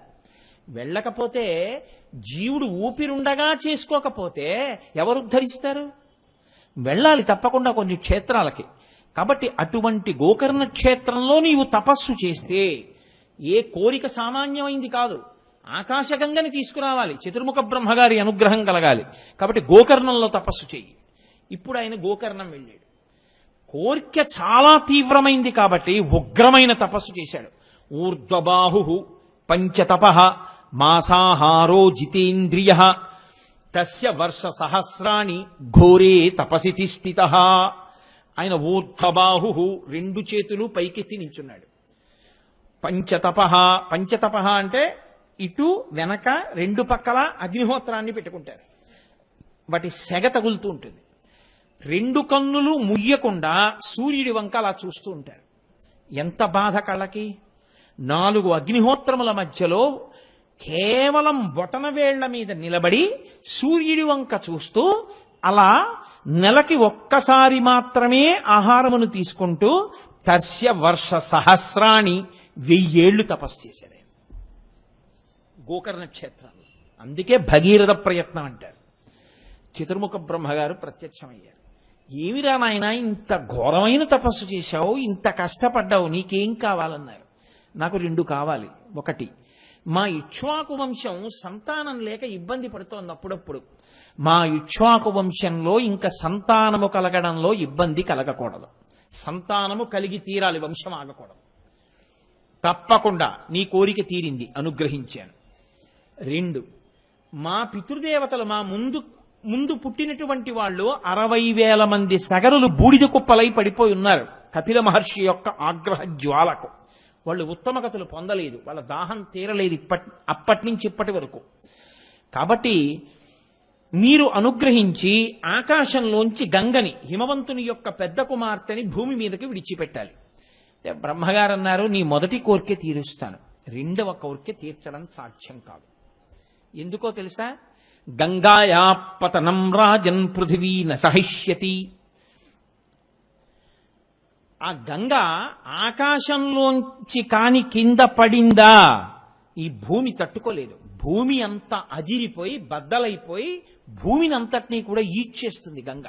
[SPEAKER 1] వెళ్ళకపోతే జీవుడు ఊపిరుండగా చేసుకోకపోతే ఎవరు ఉద్ధరిస్తారు? వెళ్ళాలి తప్పకుండా కొన్ని క్షేత్రాలకి. కాబట్టి అటువంటి గోకర్ణ క్షేత్రంలో నీవు తపస్సు చేస్తే ఏ కోరిక సామాన్యమైంది కాదు, ఆకాశగంగని తీసుకురావాలి, చతుర్ముఖ బ్రహ్మగారి అనుగ్రహం కలగాలి. కాబట్టి గోకర్ణంలో తపస్సు చెయ్యి. ఇప్పుడు ఆయన గోకర్ణం వెళ్ళాడు. కోరిక చాలా తీవ్రమైంది కాబట్టి ఉగ్రమైన తపస్సు చేశాడు. ఊర్ధ్వబాహు పంచతప మాసాహారో జితేంద్రియ తస్య వర్ష సహస్రాణి ఘోరే తపసితి స్థిత. ఆయన ఊర్ధ్వబాహు రెండు చేతులు పైకెత్తి నించున్నాడు. పంచతప అంటే ఇటు వెనక రెండు పక్కల అగ్నిహోత్రాన్ని పెట్టుకుంటారు, వాటి సెగ తగులుతూ ఉంటుంది. రెండు కన్నులు ముయ్యకుండా సూర్యుడి వంక అలా చూస్తూ ఉంటారు. ఎంత బాధ కళ్ళకి. 4 అగ్నిహోత్రముల మధ్యలో కేవలం బొటనవేళ్ల మీద నిలబడి సూర్యుడి వంక చూస్తూ అలా నెలకి ఒక్కసారి మాత్రమే ఆహారమును తీసుకుంటూ తర్శ్య వర్ష సహస్రాణి 1000 ఏళ్లు తపస్సు చేశాడు గోకర్ణ క్షేత్రంలో. అందుకే భగీరథ ప్రయత్నం అంటారు. చతుర్ముఖ బ్రహ్మగారు ప్రత్యక్షమయ్యారు. ఏమిరా నాయన ఇంత ఘోరమైన తపస్సు చేశావు, ఇంత కష్టపడ్డావు, నీకేం కావాలన్నారు. నాకు 2 కావాలి. ఒకటి, మా ఇక్ష్వాకు వంశం సంతానం లేక ఇబ్బంది పడుతోంది అప్పుడప్పుడు. మా ఇక్ష్వాకు వంశంలో ఇంకా సంతానము కలగడంలో ఇబ్బంది కలగకూడదు, సంతానము కలిగి తీరాలి, వంశం ఆగకూడదు. తప్పకుండా నీ కోరిక తీరింది, అనుగ్రహించాను. 2, మా పితృదేవతలు మా ముందు పుట్టినటువంటి వాళ్ళు 60,000 మంది సగరులు బూడిద కుప్పలై పడిపోయి ఉన్నారు కపిల మహర్షి యొక్క ఆగ్రహ జ్వాలకు. వాళ్ళు ఉత్తమ గతులు పొందలేదు, వాళ్ళ దాహం తీరలేదు అప్పటి నుంచి ఇప్పటి వరకు. కాబట్టి మీరు అనుగ్రహించి ఆకాశంలోంచి గంగని, హిమవంతుని యొక్క పెద్ద కుమార్తెని భూమి మీదకి విడిచిపెట్టాలి. బ్రహ్మగారు అన్నారు, నీ మొదటి కోరిక తీరుస్తాను, 2వ కోరిక తీర్చడం సాధ్యం కాదు. ఎందుకో తెలుసా? గంగాయా పతనం రాజన్ పృథివీ న సహిష్యతి. ఆ గంగ ఆకాశంలోంచి కాని కింద పడిందా ఈ భూమి తట్టుకోలేదు. భూమి అంతా అదిరిపోయి బద్దలైపోయి భూమిని అంతటినీ కూడా ఈడ్చేస్తుంది గంగ.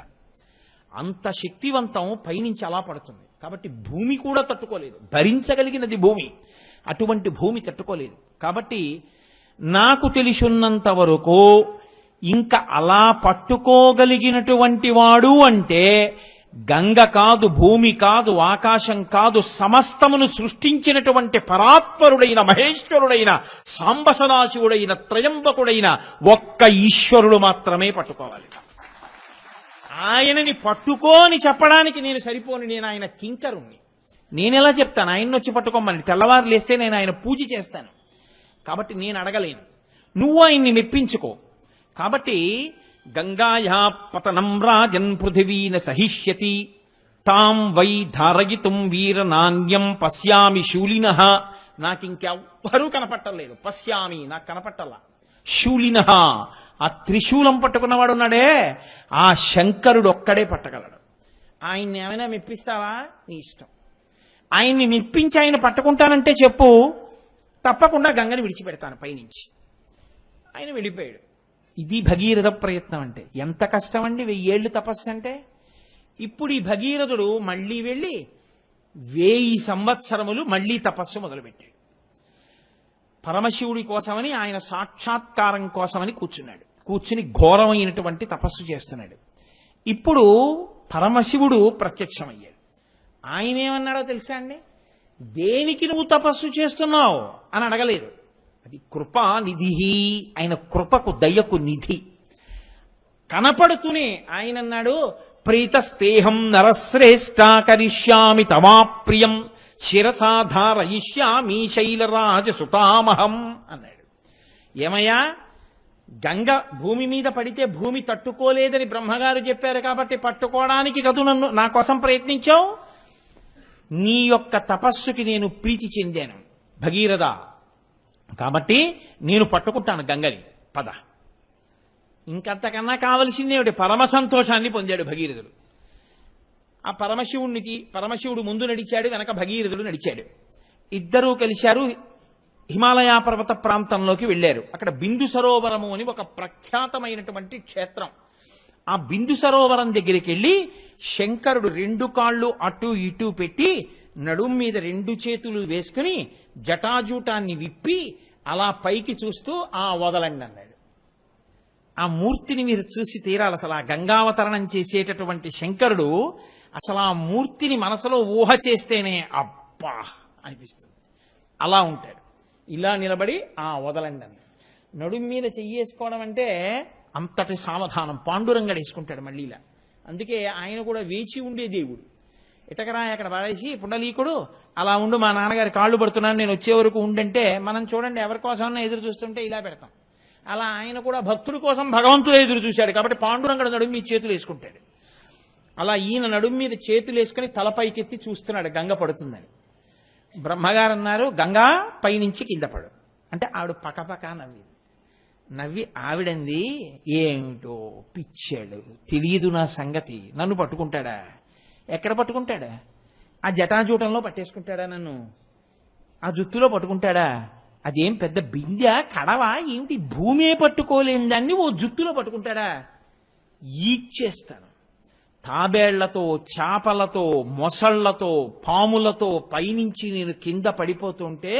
[SPEAKER 1] అంత శక్తివంతం పైనుంచి అలా పడుతుంది. కాబట్టి భూమి కూడా తట్టుకోలేదు, భరించగలిగినది భూమి, అటువంటి భూమి తట్టుకోలేదు. కాబట్టి నాకు తెలిసినంత వరకు ఇంకా అలా పట్టుకోగలిగినటువంటి వాడు అంటే గంగ కాదు, భూమి కాదు, ఆకాశం కాదు, సమస్తమును సృష్టించినటువంటి పరాత్పరుడైన మహేశ్వరుడైన సాంబసదాశివుడైన త్రయంబకుడైన ఒక్క ఈశ్వరుడు మాత్రమే పట్టుకోవాలి. ఆయనని పట్టుకోని చెప్పడానికి నేను సరిపోను, నేను ఆయన కింకరుణ్ణి. నేనెలా చెప్తాను ఆయన్ని వచ్చి పట్టుకోమని? తెల్లవారు లేస్తే నేను ఆయన పూజ చేస్తాను, కాబట్టి నేను అడగలేను. నువ్వు ఆయన్ని మెప్పించుకో. కాబట్టి గంగాయా పతనం రాజన్ పృథివీన సహిష్యతి తాం వై ధారయితుం వీర నాణ్యం పశ్యామి శూలినః. నాకింకెవ్వరూ కనపట్టలేదు. పశ్యామి, నాకు కనపట్టల్లా. శూలినః, ఆ త్రిశూలం పట్టుకున్నవాడున్నాడే ఆ శంకరుడు ఒక్కడే పట్టగలడు. ఆయన్ని ఏమైనా మెప్పిస్తావా? నీ ఇష్టం. ఆయన్ని మెప్పించి ఆయన పట్టుకుంటానంటే చెప్పు, తప్పకుండా గంగని విడిచిపెడతాను పైనుంచి. ఆయన వెళ్ళిపోయాడు. ఇది భగీరథ ప్రయత్నం అంటే. ఎంత కష్టం అండి 1000 ఏళ్ళు తపస్సు అంటే. ఇప్పుడు ఈ భగీరథుడు మళ్ళీ వెళ్ళి 1000 సంవత్సరములు మళ్ళీ తపస్సు మొదలుపెట్టాడు. పరమశివుడి కోసమని, ఆయన సాక్షాత్కారం కోసమని కూర్చున్నాడు. కూర్చుని ఘోరమైనటువంటి తపస్సు చేస్తున్నాడు. ఇప్పుడు పరమశివుడు ప్రత్యక్షమయ్యాడు. ఆయన ఏమన్నాడో తెలుసా అండి? దేనికి నువ్వు తపస్సు చేస్తున్నావు అని అడగలేదు. అది కృపా నిధి, ఆయన కృపకు దయకు నిధి. కనపడుతూనే ఆయన అన్నాడు, ప్రీతస్తేహం నరశ్రేష్ఠ కరిష్యామి తమాప్రియం శిరసాధారయిష్యామి శైలరాజ సుతామహం అన్నాడు. ఏమయ్యా, గంగ భూమి మీద పడితే భూమి తట్టుకోలేదని బ్రహ్మగారు చెప్పారు కాబట్టి పట్టుకోవడానికి కదూ నన్ను నా కోసం ప్రయత్నించావు. నీ యొక్క తపస్సుకి నేను ప్రీతి చెందాను భగీరథ, కాబట్టి నేను పట్టుకుంటాను గంగని, పద. ఇంకంతకన్నా కావలసిందేమిటి? పరమ సంతోషాన్ని పొందాడు భగీరథుడు. ఆ పరమశివుడు ముందు నడిచాడు, వెనక భగీరథుడు నడిచాడు. ఇద్దరూ కలిశారు. హిమాలయ పర్వత ప్రాంతంలోకి వెళ్ళారు. అక్కడ బిందు సరోవరము అని ఒక ప్రఖ్యాతమైనటువంటి క్షేత్రం. ఆ బిందు సరోవరం దగ్గరికి వెళ్ళి శంకరుడు 2 కాళ్ళు అటు ఇటు పెట్టి నడుం మీద 2 చేతులు వేసుకుని జటాజూటాన్ని విప్పి అలా పైకి చూస్తూ వదలండి అన్నాడు. ఆ మూర్తిని మీరు చూసి తీరాలి. అసలు ఆ గంగావతరణం చేసేటటువంటి శంకరుడు అసలు ఆ మూర్తిని మనసులో ఊహ చేస్తేనే అబ్బా అనిపిస్తుంది. అలా ఉంటాడు. ఇలా నిలబడి వదలండి అన్నాడు. నడుం మీద చెయ్యేసుకోవడం అంటే అంతటి సావధానం. పాండురంగడు వేసుకుంటాడు మళ్ళీ ఇలా. అందుకే ఆయన కూడా వేచి ఉండే దేవుడు. ఇటకరా అక్కడ పడేసి పుండలీకుడు అలా ఉండు, మా నాన్నగారి కాళ్ళు పడుతున్నాను, నేను వచ్చే వరకు ఉండంటే మనం చూడండి ఎవరి కోసమన్నా ఎదురు చూస్తుంటే ఇలా పెడతాం. అలా ఆయన కూడా భక్తుడి కోసం భగవంతుడు ఎదురు చూశాడు కాబట్టి పాండురంగడు నడుము మీద చేతులు వేసుకుంటాడు. అలా ఈయన నడుము మీద చేతులు వేసుకుని తలపైకెత్తి చూస్తున్నాడు గంగ పడుతుందని. బ్రహ్మగారు అన్నారు, గంగా పైనుంచి కింద పడు అంటే ఆవిడ పకపక నవ్వి ఆవిడంది, ఏమిటో పిచ్చాడు, తెలియదు నా సంగతి, నన్ను పట్టుకుంటాడా? ఎక్కడ పట్టుకుంటాడా? ఆ జటాజూటంలో పట్టేసుకుంటాడా నన్ను? ఆ జుత్తులో పట్టుకుంటాడా? అదేం పెద్ద బిందె కడవా ఏమిటి? భూమే పట్టుకోలేని దాన్ని ఓ జుత్తులో పట్టుకుంటాడా? ఈడ్చేస్తాను. తాబేళ్లతో, చాపలతో, మొసళ్లతో, పాములతో పైనుంచి నేను కింద పడిపోతుంటే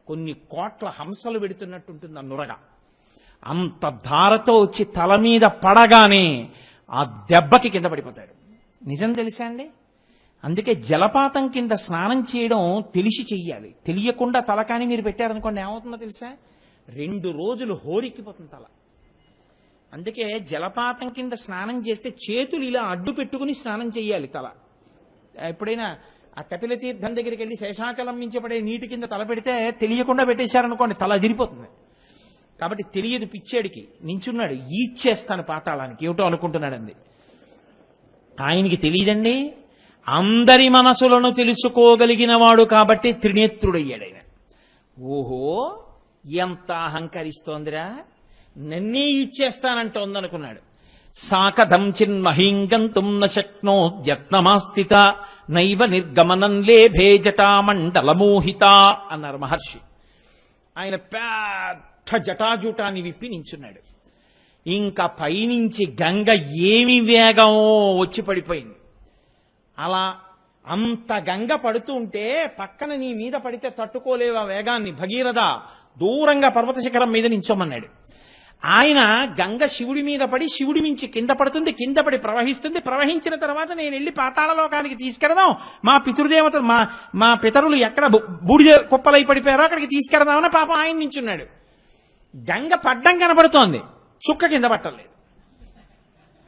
[SPEAKER 1] కొన్ని కోట్ల హంసలు పెడుతున్నట్టుంటుంది ఆ నురగ. అంత ధారతో వచ్చి తల మీద పడగానే ఆ దెబ్బకి కింద పడిపోతాడు. నిజం తెలుసా అండి? అందుకే జలపాతం కింద స్నానం చేయడం తెలిసి చెయ్యాలి. తెలియకుండా తలకాని మీరు పెట్టారనుకోండి ఏమవుతుందో తెలుసా? 2 రోజులు హోరెక్కిపోతుంది తల. అందుకే జలపాతం కింద స్నానం చేస్తే చేతులు ఇలా అడ్డు పెట్టుకుని స్నానం చెయ్యాలి తల. ఎప్పుడైనా ఆ కపిల తీర్థం దగ్గరికి వెళ్ళి శేషాచలం మించి పడే నీటి కింద తల పెడితే తెలియకుండా పెట్టేశారనుకోండి తల అదిరిపోతుంది. కాబట్టి తెలియదు పిచ్చేడికి. నించున్నాడు, ఈడ్చేస్తాను పాతాళానికి, ఏమిటో అనుకుంటున్నాడు అంది. ఆయనకి తెలియదండి, అందరి మనసులను తెలుసుకోగలిగిన వాడు కాబట్టి త్రినేత్రుడయ్యాడు ఆయన. ఓహో ఎంత అహంకరిస్తోందిరా, నన్నే ఇచ్చేస్తానంటోందనుకున్నాడు. సాకథం చిన్మహీంగంతుం న శక్నోద్యత్నమాస్థిత నైవ నిర్గమనం లేభే జటామండలమోహిత అన్నారు మహర్షి. ఆయన పెద్ద జటాజూటాన్ని విప్పి నించున్నాడు. ఇంకా పైనుంచి గంగ ఏమి వేగమో వచ్చి పడిపోయింది. అలా అంత గంగ పడుతూ ఉంటే పక్కన నీ మీద పడితే తట్టుకోలేవు ఆ వేగాన్ని. భగీరథ దూరంగా పర్వత శిఖరం మీద నించోమన్నాడు. ఆయన గంగ శివుడి మీద పడి శివుడి మించి కింద పడుతుంది, కింద పడి ప్రవహిస్తుంది. ప్రవహించిన తర్వాత నేను వెళ్ళి పాతాళలోకానికి తీసుకెడదాం, మా పితృదేవతలు మా పితరులు ఎక్కడ బూడిద కుప్పలై పడిపోయారో అక్కడికి తీసుకెడదామని పాపం ఆయన నించున్నాడు. గంగ పడ్డం కనపడుతోంది, చుక్క కింద పట్టలేదు.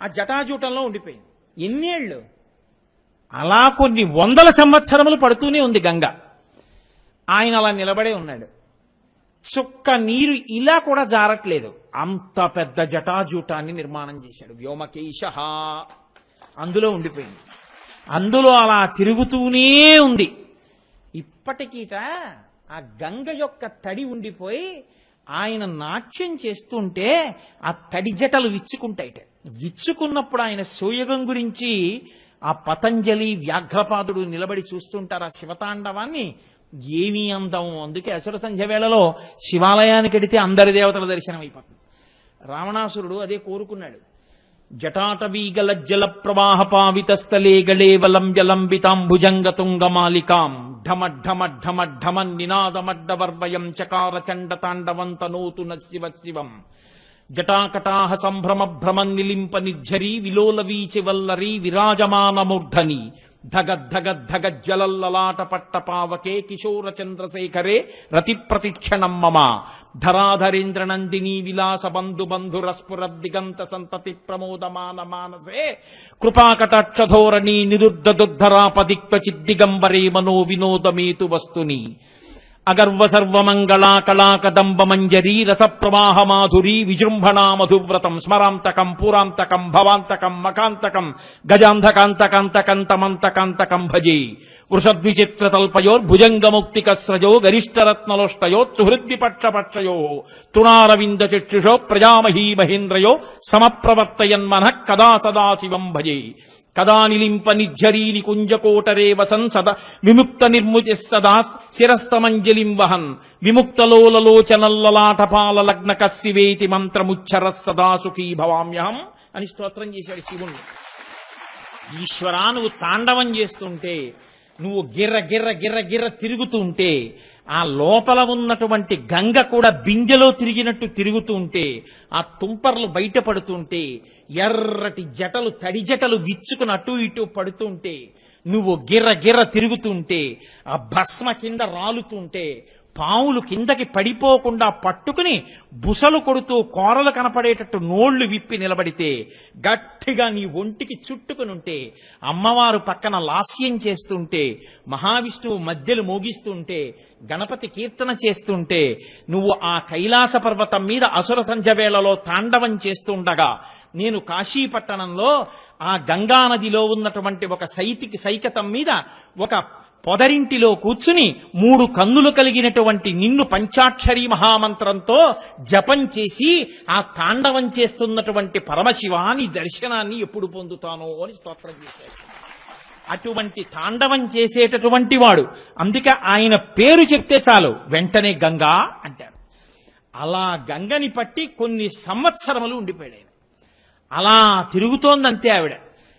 [SPEAKER 1] ఆ జటాజూటంలో ఉండిపోయింది. ఎన్నేళ్ళు? అలా కొన్ని వందల సంవత్సరములు పడుతూనే ఉంది గంగ. ఆయన అలా నిలబడే ఉన్నాడు. చుక్క నీరు ఇలా కూడా జారట్లేదు. అంత పెద్ద జటాజూటాన్ని నిర్మాణం చేశాడు. వ్యోమకేశ అందులో ఉండిపోయింది. అందులో అలా తిరుగుతూనే ఉంది. ఇప్పటికీట ఆ గంగ యొక్క తడి ఉండిపోయి ఆయన నాట్యం చేస్తుంటే ఆ తడి జటలు విచ్చుకుంటాయిట. విచ్చుకున్నప్పుడు ఆయన సోయగం గురించి ఆ పతంజలి వ్యాఘ్రపాదుడు నిలబడి చూస్తుంటారు ఆ శివతాండవాన్ని. ఏమీ అందం! అందుకే అసుర సంధ్య వేళలో శివాలయానికి వెడితే అందరి దేవతల దర్శనం అయిపోతుంది. రావణాసురుడు అదే కోరుకున్నాడు. జటాటవీగలజ్జల ప్రవాహ పావితస్థలే గళేవలం జలంబితాంబుజంగతుంగమాలికాం ఢమ ఢమ ఢమ ఢమ నినాదమడ్డవర్వయం చకార చండ తాండవంతనోతు శివ శివం జటాకటాహ సంభ్రమ భ్రమం నిలింప నిర్ఝరీ విలోల వీచి వల్లరీ విరాజమానమూర్ధని ధగద్ధగద్ధగజ్జలల్లలాట పట్ట పావకే కిశోర చంద్రశేఖరే రతి ప్రతిక్షణం మమ ధరాధరేంద్ర నందినీ విలాస బంధు బంధురస్ఫురద్దిగంత సంతతి ప్రమోదమాన మానసే కృపాకటాక్షధోరణి నిరుద్ధదుద్ధరాపదిక్వచిద్దిగంబరే మనో వినోదమేతు వస్తుని అగర్వ సర్వమంగళా కళాకదంబ మంజరీ రసప్రవాహ మాధురీ విజృంభణా మధువ్రతం స్మరాంతకం పురాంతకం భవాంతకం మకాంతకం గజాంధకాంతకాంతకంతమంతకాంతకం భజే వృషద్విచిత్రతల్పయోర్భుజంగముక్తికస్రజో గరిష్టరత్నలోష్టయో సుహృద్విపక్షపక్షయో తృణారవింద చక్షుషో ప్రజామహీ మహేంద్రయో సమప్రవర్తయన్మనః కదా సదాశివం భజే కదా నిలింప నిర్ఝరీ నికుంజకోటరే వసన్ సదా విముక్త నిర్ముతి సదా శిరస్తమంజలిం వహన్ విముక్తలోలలోచనల్లలాటపాల లగ్న కస్సివేతి మంత్రముచ్చర సదా సుఖీ భవామ్యహం అని స్తోత్రం చేశాడు శివుణ్ణి. ఈశ్వరా, నువ్వు తాండవం చేస్తుంటే, నువ్వు గిర్ర గిర్ర గిర్ర గిర్ర తిరుగుతుంటే, ఆ లోపల ఉన్నటువంటి గంగ కూడా బిందెలో తిరిగినట్టు తిరుగుతూ ఉంటే, ఆ తుంపర్లు బయటపడుతుంటే, ఎర్రటి జటలు తడి జటలు విచ్చుకుని అటు ఇటు పడుతుంటే, నువ్వు గిర్ర గిర్ర తిరుగుతుంటే, ఆ భస్మ కింద రాలుతుంటే, పావులు కిందకి పడిపోకుండా పట్టుకుని బుసలు కొడుతూ కోరలు కనపడేటట్టు నోళ్లు విప్పి నిలబడితే, గట్టిగా నీ ఒంటికి చుట్టుకునుంటే, అమ్మవారు పక్కన లాస్యం చేస్తుంటే, మహావిష్ణువు మధ్యలు మోగిస్తుంటే, గణపతి కీర్తన చేస్తుంటే, నువ్వు ఆ కైలాస పర్వతం మీద అసుర సంధ్య వేళలో తాండవం చేస్తుండగా, నేను కాశీపట్టణంలో ఆ గంగానదిలో ఉన్నటువంటి ఒక సైకతం మీద ఒక పొదరింటిలో కూర్చుని 3 కన్నులు కలిగినటువంటి నిన్ను పంచాక్షరీ మహామంత్రంతో జపం చేసి ఆ తాండవం చేస్తున్నటువంటి పరమశివాని దర్శనాన్ని ఎప్పుడు పొందుతానో అని స్తోత్రం చేశాడు. అటువంటి తాండవం చేసేటటువంటి వాడు. అందుకే ఆయన పేరు చెప్తే చాలు వెంటనే గంగా అంటారు. అలా గంగని పట్టి కొన్ని సంవత్సరములు ఉండిపోయాడు. అలా తిరుగుతోందంతే ఆవిడ.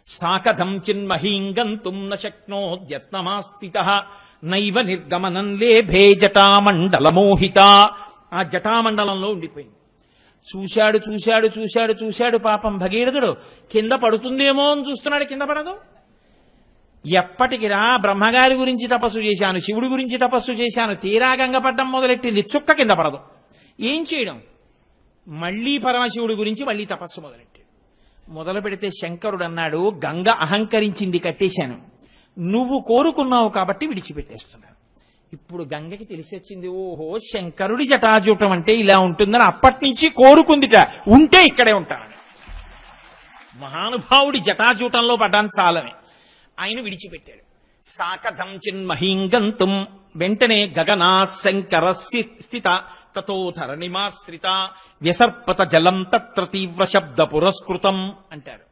[SPEAKER 1] సాకథం చిన్మహీంగంతుం న శక్నోద్యత్నమాస్థితః నైవ నిర్గమనం లేభే జటామండలమోహిత. ఆ జటామండలంలో ఉండిపోయింది. చూశాడు చూశాడు చూశాడు చూశాడు పాపం భగీరథుడు. కింద పడుతుందేమో అని చూస్తున్నాడు, కింద పడదు. ఎప్పటికిరా బ్రహ్మగారి గురించి తపస్సు చేశాను, శివుడి గురించి తపస్సు చేశాను, తీరా గంగ పడ్డం మొదలెట్టింది, చుక్క కింద పడదు. ఏం చేయడం? మళ్లీ పరమశివుడి గురించి మళ్లీ తపస్సు మొదలు పెడితే శంకరుడు అన్నాడు, గంగ అహంకరించింది, కట్టేశాను. నువ్వు కోరుకున్నావు కాబట్టి విడిచిపెట్టేస్తున్నాను. ఇప్పుడు గంగకి తెలిసి వచ్చింది, ఓహో శంకరుడి జటాజూటం అంటే ఇలా ఉంటుందని. అప్పటి నుంచి కోరుకుందిట, ఉంటే ఇక్కడే ఉంటానని. మహానుభావుడి జటాజూటంలో పడ్డాను చాలని ఆయన విడిచిపెట్టాడు. సాకథం చిన్మహీంగంతుం, వెంటనే గగనా శంకర స్థిత తతోధర నిమాశ్రిత వ్యసర్పత జలం తత్ర తీవ్ర శబ్ద పురస్కృతం అంటారు.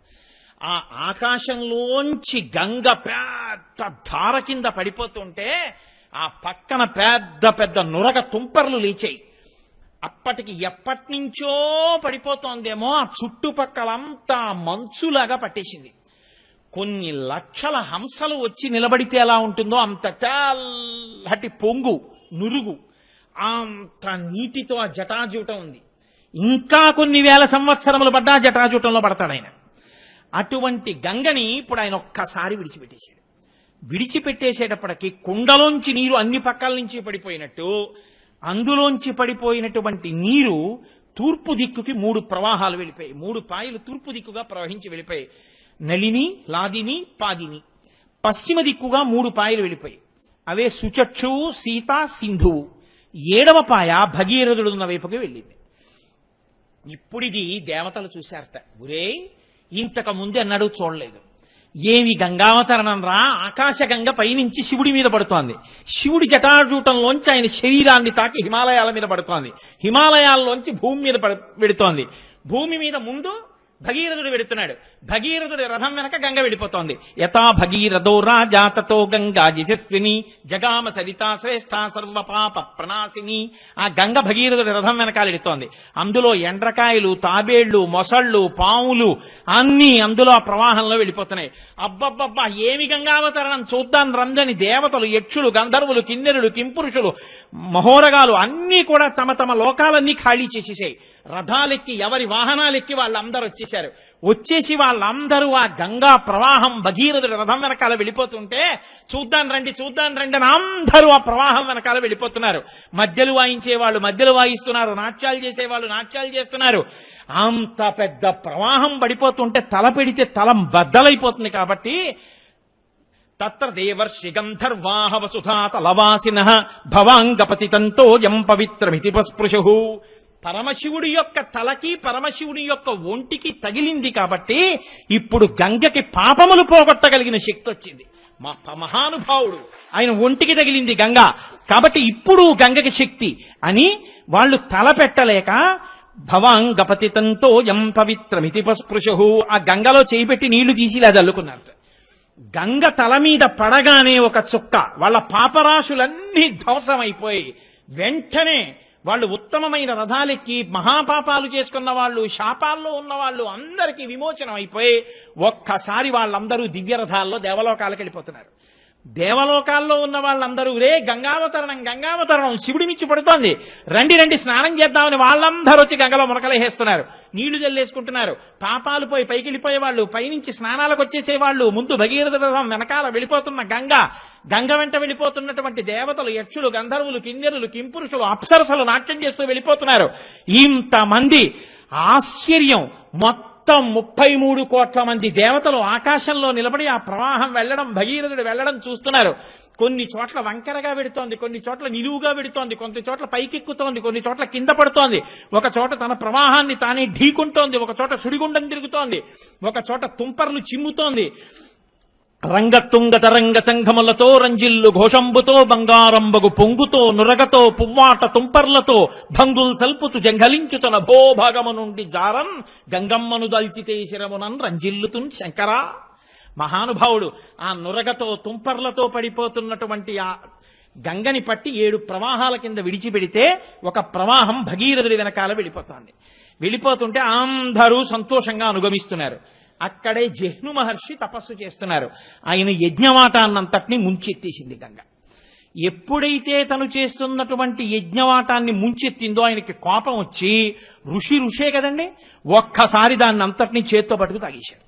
[SPEAKER 1] ఆ ఆకాశంలోంచి గంగ పెద్ద ధార కింద పడిపోతుంటే ఆ పక్కన పెద్ద పెద్ద నురగ తుంపర్లు లేచాయి. అప్పటికి ఎప్పటి నుంచో పడిపోతోందేమో, ఆ చుట్టుపక్కలంతా మంచులాగా పట్టేసింది. కొన్ని లక్షల హంసలు వచ్చి నిలబడితే ఎలా ఉంటుందో అంత తెల్లటి పొంగు నురుగు, అంత నీటితో ఆ జటాజూటం ఉంది. ఇంకా కొన్ని వేల సంవత్సరములు పడ్డా జటాజూటంలో పడతాడు ఆయన. అటువంటి గంగని ఇప్పుడు ఆయన ఒక్కసారి విడిచిపెట్టేశాడు. విడిచిపెట్టేసేటప్పటికి కుండలోంచి నీరు అన్ని పక్కల నుంచి పడిపోయినట్టు, అందులోంచి పడిపోయినటువంటి నీరు తూర్పు దిక్కుకి 3 ప్రవాహాలు వెళ్ళిపోయాయి. 3 పాయలు తూర్పు దిక్కుగా ప్రవహించి వెళ్ళిపోయాయి. నళిని, లాదిని, పాదిని. పశ్చిమ దిక్కుగా 3 పాయలు వెళ్ళిపోయాయి. అవే సుచక్షువు, సీత, సింధువు. 7వ పాయ భగీరథుడున్న వైపుకి వెళ్ళింది. ఇప్పుడిది దేవతలు చూశారట. ఒరే, ఇంతకు ముందు అన్నాడు చూడలేదు. ఏమి గంగావతరణం రా! ఆకాశ గంగ పైనుంచి శివుడి మీద పడుతోంది. శివుడి జటాజూటంలోంచి ఆయన శరీరాన్ని తాకి హిమాలయాల మీద పడుతోంది. హిమాలయాల్లోంచి భూమి మీద పెడుతోంది. భూమి మీద ముందు భగీరథుడు వెడుతున్నాడు. భగీరథుడి రథం వెనక గంగ వెళ్ళిపోతోంది. యథా భగీరథో రాజా తతో గంగా యశస్విని జగామ సరితా శ్రేష్ఠ సర్వ పాప ప్రణాశిని. ఆ గంగ భగీరథుడి రథం వెనకాల వెడుతోంది. అందులో ఎండ్రకాయలు, తాబేళ్లు, మొసళ్ళు, పాములు అన్నీ అందులో ఆ ప్రవాహంలో వెళ్ళిపోతున్నాయి. అబ్బబ్బబ్బా, ఏమి గంగావతరణం చూద్దాం రందని దేవతలు, యక్షులు, గంధర్వులు, కిన్నెరులు, కింపురుషులు, మహోరగాలు అన్నీ కూడా తమ తమ లోకాలన్నీ ఖాళీ చేసేసాయి. రథాలెక్కి, ఎవరి వాహనాలెక్కి వాళ్ళందరూ వచ్చేశారు. వచ్చేసి వాళ్ళందరూ ఆ గంగా ప్రవాహం భగీరథుడి రథం వెనకాల వెళ్ళిపోతుంటే చూద్దాం రండి అని అందరూ ఆ ప్రవాహం వెనకాల వెళ్ళిపోతున్నారు. మధ్యలు వాయించేవాళ్ళు మధ్యలు వాయిస్తున్నారు, నాట్యాలు చేసేవాళ్ళు నాట్యాలు చేస్తున్నారు. అంత పెద్ద ప్రవాహం పడిపోతుంటే తల పెడితే తల బద్దలైపోతుంది. కాబట్టి తత్ర దేవర్షి గంధర్వాహ వసుధా తలవాసినః భవాంగపతితంతో యం పవిత్రమితి పస్పృశు. పరమశివుడి యొక్క తలకి పరమశివుడి యొక్క ఒంటికి తగిలింది కాబట్టి ఇప్పుడు గంగకి పాపములు పోగొట్టగలిగిన శక్తి వచ్చింది. మహానుభావుడు, ఆయన ఒంటికి తగిలింది గంగ కాబట్టి ఇప్పుడు గంగకి శక్తి అని వాళ్ళు తల పెట్టలేక భవాంగపతితంతో యం పవిత్రమితి పస్పృశు. ఆ గంగలో చేయిపెట్టి నీళ్లు తీసి ఇలా చల్లుకున్నారు. గంగ తల మీద పడగానే ఒక చుక్క వాళ్ళ పాపరాశులన్నీ ధ్వంసమైపోయి వెంటనే వాళ్ళు ఉత్తమమైన రథాలెక్కి మహాపాపాలు చేసుకున్న వాళ్ళు, శాపాల్లో ఉన్న వాళ్ళు అందరికీ విమోచనం అయిపోయి ఒక్కసారి వాళ్ళందరూ దివ్య రథాల్లో దేవలోకాలకు వెళ్ళిపోతున్నారు. దేవలోకాల్లో ఉన్న వాళ్ళందరూ రే గంగావతరణం శివుడి మించి పడుతోంది, రండి స్నానం చేద్దామని వాళ్ళందరూ వచ్చి గంగలో మునకలేసేస్తున్నారు. నీళ్లు జల్లేసుకుంటున్నారు. పాపాలు పోయి పైకి వెళ్ళిపోయే వాళ్ళు, పైనుంచి స్నానాలకు వచ్చేసేవాళ్ళు, ముందు భగీరథ రథం వెనకాల వెళ్ళిపోతున్న గంగ వెంట వెళ్ళిపోతున్నటువంటి దేవతలు, యక్షులు, గంధర్వులు, కిన్నెరులు, కింపురుషులు, అప్సరసలు నాట్యం చేస్తూ వెళ్ళిపోతున్నారు. ఇంతమంది ఆశ్చర్యం. మొత్తం 33 కోట్ల మంది దేవతలు ఆకాశంలో నిలబడి ఆ ప్రవాహం వెళ్లడం, భగీరథుడు వెళ్లడం చూస్తున్నారు. కొన్ని చోట్ల వంకరగా వెడుతోంది, కొన్ని చోట్ల నిలువుగా వెడుతోంది, కొన్ని చోట్ల పైకెక్కుతోంది, కొన్ని చోట్ల కింద పడుతోంది, ఒక చోట తన ప్రవాహాన్ని తానే ఢీకుంటోంది, ఒక చోట సుడిగుండం తిరుగుతోంది, ఒక చోట తుంపర్లు చిమ్ముతోంది. రంగతుంగ తరంగ సంఘములతో రంజిల్లు ఘోషంబుతో బంగారంబగు పొంగుతో నురగతో పువ్వాట తుంపర్లతో భంగుల్ సల్పుతు జంఘలించుతున్న భోభాగము నుండి జారన్ గంగమ్మను దల్చితే శిరమునన్ రంజిల్లుతున్ శంకరా. మహానుభావుడు ఆ నురగతో తుంపర్లతో పడిపోతున్నటువంటి ఆ గంగని పట్టి 7 ప్రవాహాల కింద విడిచిపెడితే ఒక ప్రవాహం భగీరథుడి వెనకాల వెళ్ళిపోతుంటే అందరూ సంతోషంగా అనుగమిస్తున్నారు. అక్కడే జహ్ను మహర్షి తపస్సు చేస్తున్నారు. ఆయన యజ్ఞవాటాన్నంతటినీ ముంచెత్తేసింది గంగ. ఎప్పుడైతే తను చేస్తున్నటువంటి యజ్ఞవాటాన్ని ముంచెత్తిందో ఆయనకి కోపం వచ్చి, ఋషే కదండి, ఒక్కసారి దాన్ని అంతటినీ చేత్తో పట్టుకు తాగేశారు.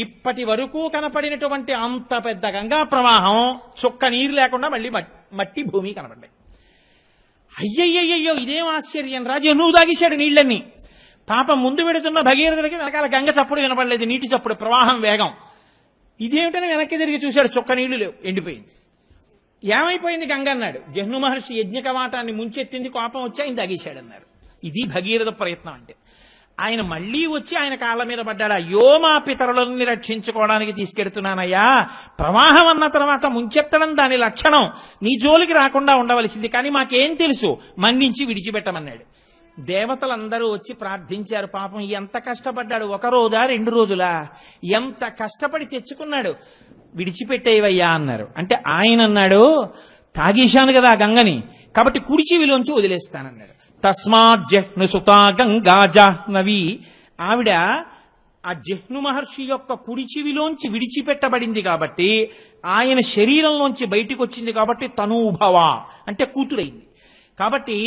[SPEAKER 1] ఇప్పటి వరకు కనపడినటువంటి అంత పెద్ద గంగా ప్రవాహం చుక్క నీరు లేకుండా మళ్ళీ మట్టి భూమి కనపడ్డాయి. అయ్యయ్యయ్యో, ఇదేం ఆశ్చర్యం రా! జహ్నువు తాగేశాడు నీళ్లన్నీ. పాపం ముందు పెడుతున్న భగీరథుడికి వెనకాల గంగ చప్పుడు వినపడలేదు, నీటి చప్పుడు, ప్రవాహం వేగం. ఇదేమిటని వెనక్కి తిరిగి చూశాడు, చుక్క నీళ్లు లేవు, ఎండిపోయింది. ఏమైపోయింది గంగ అన్నాడు. జహ్ను మహర్షి యజ్ఞకవాటాన్ని ముంచెత్తింది, కోపం వచ్చి ఆయన తాగేశాడన్నారు. ఇది భగీరథ ప్రయత్నం అంటే. ఆయన మళ్లీ వచ్చి ఆయన కాళ్ళ మీద పడ్డాడు. అయ్యో, మా పితరులని రక్షించుకోవడానికి తీసుకెడుతున్నానయ్యా, ప్రవాహం అన్న తర్వాత ముంచెత్తడం దాని లక్షణం, నీ జోలికి రాకుండా ఉండవలసింది, కానీ మాకేం తెలుసు, మన్నించి విడిచిపెట్టమన్నాడు. దేవతలందరూ వచ్చి ప్రార్థించారు. పాపం ఎంత కష్టపడ్డాడు, 1 రోజా 2 రోజులా, ఎంత కష్టపడి తెచ్చుకున్నాడు, విడిచిపెట్టేవయ్యా అన్నారు. అంటే ఆయన అన్నాడు, తాగేశాను కదా గంగని, కాబట్టి కుడి చెవిలోంచి వదిలేస్తానన్నాడు. తస్మాత్ జహ్ను సుతా గంగా జాహ్నవి. ఆవిడ ఆ జహ్ను మహర్షి యొక్క కుడి చెవిలోంచి విడిచిపెట్టబడింది కాబట్టి, ఆయన శరీరంలోంచి బయటికి వచ్చింది కాబట్టి తనూభవ అంటే కూతురైంది. కాబట్టి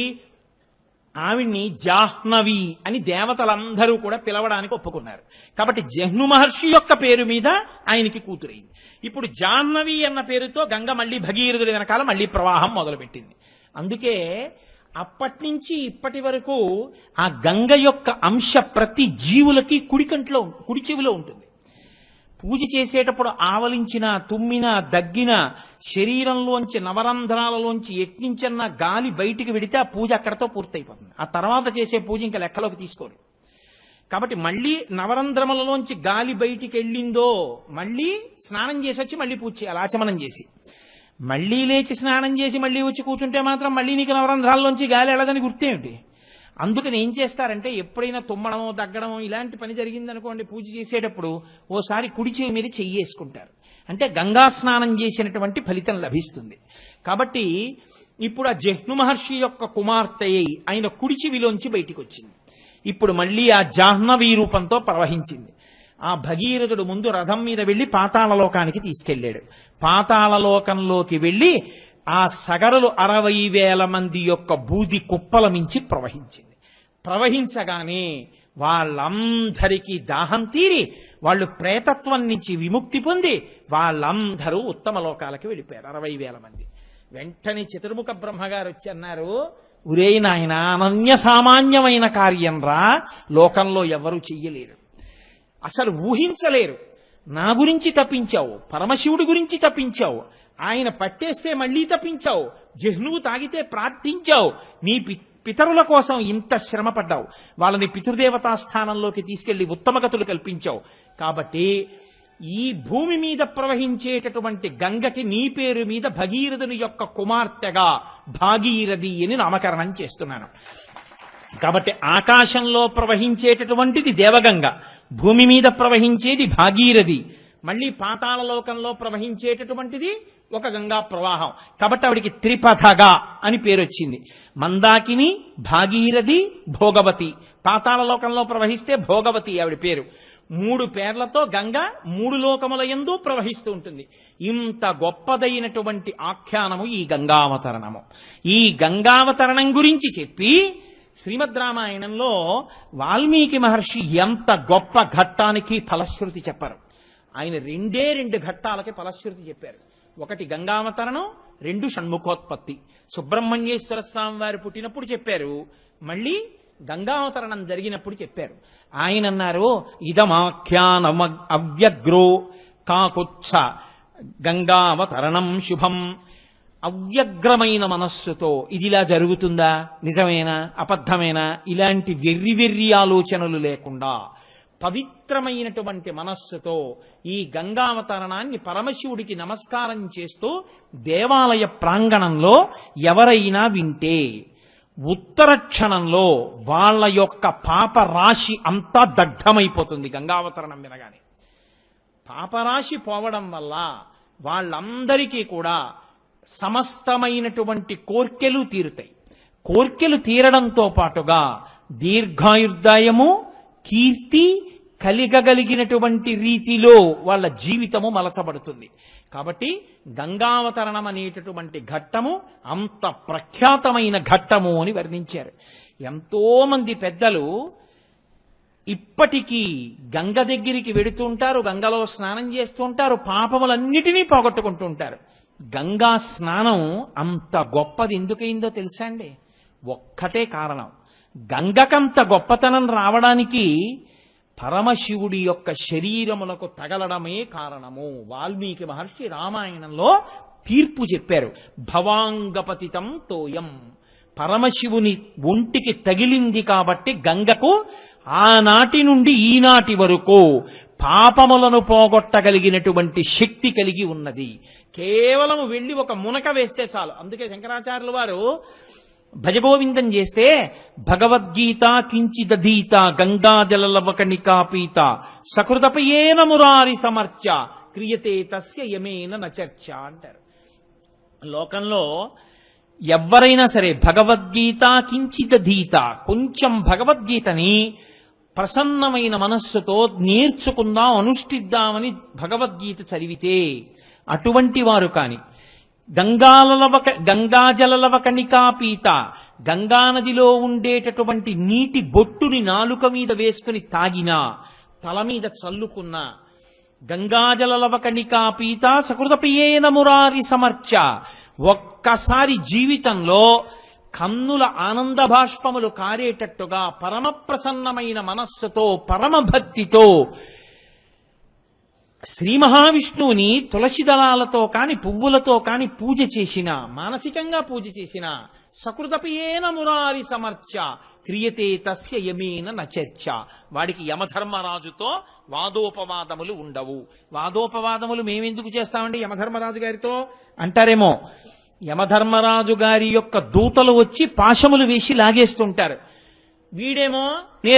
[SPEAKER 1] ఆవిడ్ని జాహ్నవి అని దేవతలందరూ కూడా పిలవడానికి ఒప్పుకున్నారు. కాబట్టి జహ్ను మహర్షి యొక్క పేరు మీద ఆయనకి కూతురైంది. ఇప్పుడు జాహ్నవి అన్న పేరుతో గంగ మళ్ళీ భగీరథుడి వెనకాల మళ్ళీ ప్రవాహం మొదలుపెట్టింది. అందుకే అప్పటి నుంచి ఇప్పటి వరకు ఆ గంగ యొక్క అంశ ప్రతి జీవులకి కుడి చెవిలో ఉంటుంది. పూజ చేసేటప్పుడు ఆవలించిన, తుమ్మిన, దగ్గిన, శరీరంలోంచి నవరంధ్రాలలోంచి ఎట్నించన్న గాలి బయటికి వెడితే ఆ పూజ అక్కడతో పూర్తయిపోతుంది. ఆ తర్వాత చేసే పూజ ఇంకా లెక్కలోకి తీసుకోరు. కాబట్టి మళ్ళీ నవరంధ్రములలోంచి గాలి బయటికి వెళ్ళిందో మళ్ళీ స్నానం చేసి వచ్చి మళ్ళీ పూజ చేయాలి, ఆచమనం చేసి. మళ్ళీ లేచి స్నానం చేసి మళ్ళీ వచ్చి కూర్చుంటే మాత్రం మళ్ళీ నీకు నవరంధ్రాల్లోంచి గాలి వెళ్ళదని గుర్తేమిటి? అందుకని ఏం చేస్తారంటే ఎప్పుడైనా తుమ్మడమో దగ్గడమో ఇలాంటి పని జరిగిందనుకోండి, పూజ చేసేటప్పుడు ఓసారి కుడి చెవి మీద చెయ్యేసుకుంటారు. అంటే గంగా స్నానం చేసినటువంటి ఫలితం లభిస్తుంది. కాబట్టి ఇప్పుడు ఆ జహ్ను మహర్షి యొక్క కుమార్తె అయి ఆయన కుడి చెవిలోంచి బయటికి వచ్చింది. ఇప్పుడు మళ్ళీ ఆ జాహ్నవీ రూపంతో ప్రవహించింది. ఆ భగీరథుడు ముందు రథం మీద వెళ్లి పాతాళలోకానికి తీసుకెళ్లాడు. పాతాళలోకంలోకి వెళ్లి ఆ సగరులు 60,000 మంది యొక్క బూది కుప్పల మించి ప్రవహించింది. ప్రవహించగానే వాళ్ళందరికీ దాహం తీరి వాళ్ళు ప్రేతత్వం నుంచి విముక్తి పొంది వాళ్ళందరూ ఉత్తమ లోకాలకి వెళ్ళిపోయారు, 60,000 మంది. వెంటనే చతుర్ముఖ బ్రహ్మగారు వచ్చి అన్నారు, ఉరే నాయన, అనన్య సామాన్యమైన కార్యం రా, లోకంలో ఎవరు చెయ్యలేరు, అసలు ఊహించలేరు. నా గురించి తప్పించావు, పరమశివుడి గురించి తప్పించావు, ఆయన పట్టేస్తే మళ్లీ తప్పించావు, జహ్నువు తాగితే ప్రార్థించావు, నీ పితరుల కోసం ఇంత శ్రమ పడ్డావు, వాళ్ళని పితృదేవతా స్థానంలోకి తీసుకెళ్లి ఉత్తమగతులు కల్పించావు. కాబట్టి ఈ భూమి మీద ప్రవహించేటటువంటి గంగకి నీ పేరు మీద భగీరథుని యొక్క కుమార్తెగా భాగీరథి అని నామకరణం చేస్తున్నాను. కాబట్టి ఆకాశంలో ప్రవహించేటటువంటిది దేవగంగ, భూమి మీద ప్రవహించేది భాగీరథి, మళ్ళీ పాతాళలోకంలో ప్రవహించేటటువంటిది ఒక గంగా ప్రవాహం. కాబట్టి ఆవిడికి త్రిపథగా అని పేరు వచ్చింది. మందాకిని, భాగీరథి, భోగవతి. పాతాళలోకంలో ప్రవహిస్తే భోగవతి ఆవిడ పేరు. 3 పేర్లతో గంగ 3 లోకముల యందు ప్రవహిస్తూ ఉంటుంది. ఇంత గొప్పదైనటువంటి ఆఖ్యానము ఈ గంగావతరణము. ఈ గంగావతరణం గురించి చెప్పి శ్రీమద్ రామాయణంలో వాల్మీకి మహర్షి ఎంత గొప్ప ఘట్టానికి ఫలశ్రుతి చెప్పారు. ఆయన 2 ఘట్టాలకి ఫలశ్రుతి చెప్పారు. ఒకటి గంగావతరణం, 2 షణ్ముఖోత్పత్తి. సుబ్రహ్మణ్యేశ్వర స్వామి వారు పుట్టినప్పుడు చెప్పారు, మళ్ళీ గంగావతరణం జరిగినప్పుడు చెప్పారు. ఆయన అన్నారు, ఇదమాఖ్యానం అవ్యగ్రో కాకుత్స గంగావతరణం శుభం. అవ్యగ్రమైన మనస్సుతో ఇదిలా జరుగుతుందా, నిజమేనా, అబద్ధమేనా, ఇలాంటి వెర్రి ఆలోచనలు లేకుండా పవిత్రమైనటువంటి మనస్సుతో ఈ గంగావతరణాన్ని పరమశివుడికి నమస్కారం చేస్తూ దేవాలయ ప్రాంగణంలో ఎవరైనా వింటే ఉత్తర క్షణంలో వాళ్ళ యొక్క పాపరాశి అంతా దగ్ధమైపోతుంది. గంగావతరణం వినగానే పాపరాశి పోవడం వల్ల వాళ్ళందరికీ కూడా సమస్తమైనటువంటి కోర్కెలు తీరుతాయి. కోర్కెలు తీరడంతో పాటుగా దీర్ఘాయుర్దాయము, కీర్తి కలిగగలిగినటువంటి రీతిలో వాళ్ళ జీవితము మలచబడుతుంది. కాబట్టి గంగావతరణం అనేటటువంటి ఘట్టము అంత ప్రఖ్యాతమైన ఘట్టము అని వర్ణించారు. ఎంతో మంది పెద్దలు ఇప్పటికీ గంగ దగ్గరికి వెడుతుంటారు, గంగలో స్నానం చేస్తుంటారు, పాపములన్నిటినీ పోగొట్టుకుంటూ ఉంటారు. గంగా స్నానం అంత గొప్పది ఎందుకైందో తెలుసా అండి? ఒక్కటే కారణం. గంగకంత గొప్పతనం రావడానికి పరమశివుడి యొక్క శరీరములకు తగలడమే కారణము. వాల్మీకి మహర్షి రామాయణంలో తీర్పు చెప్పారు, భవాంగపతితం తోయం. పరమశివుని ఒంటికి తగిలింది కాబట్టి గంగకు ఆనాటి నుండి ఈనాటి వరకు పాపములను పోగొట్టగలిగినటువంటి శక్తి కలిగి ఉన్నది. కేవలం వెళ్ళి ఒక మునక వేస్తే చాలు. అందుకే శంకరాచార్యుల వారు భజగోవిందం చేస్తే భగవద్గీత కించిదధీత గంగాజలలవకణికాపీత సకృతపయేన మురారి సమర్చ క్రియతే తస్య యమేన నచర్చ అంటారు. లోకంలో ఎవరైనా సరే భగవద్గీత కించిదధీత, కొంచెం భగవద్గీతని ప్రసన్నమైన మనస్సుతో నేర్చుకుందాం, అనుష్ఠిద్దామని భగవద్గీత చదివితే అటువంటి వారు కాని గంగాజలలవకణికాపీత, గంగానదిలో ఉండేటటువంటి నీటి బొట్టుని నాలుక మీద వేసుకుని తాగినా, తల మీద చల్లుకున్నా, గంగాజలలవకణికాపీత సకృతపియేన మురారి సమర్చ, ఒక్కసారి జీవితంలో కన్నుల ఆనంద బాష్పములు కారేటట్టుగా పరమ ప్రసన్నమైన మనస్సుతో పరమభక్తితో శ్రీ మహావిష్ణువుని తులసి దళాలతో కాని పువ్వులతో కాని పూజ చేసిన, మానసికంగా పూజ చేసిన సకృతపియేన మురారి సమర్చ క్రియతే తస్య యమేన నచర్చ. వాడికి యమధర్మరాజుతో వాదోపవాదములు ఉండవు. వాదోపవాదములు మేమెందుకు చేస్తామండి యమధర్మరాజు గారితో అంటారేమో. యమధర్మరాజు గారి యొక్క దూతలు వచ్చి పాశములు వేసి లాగేస్తుంటారు. వీడేమో నే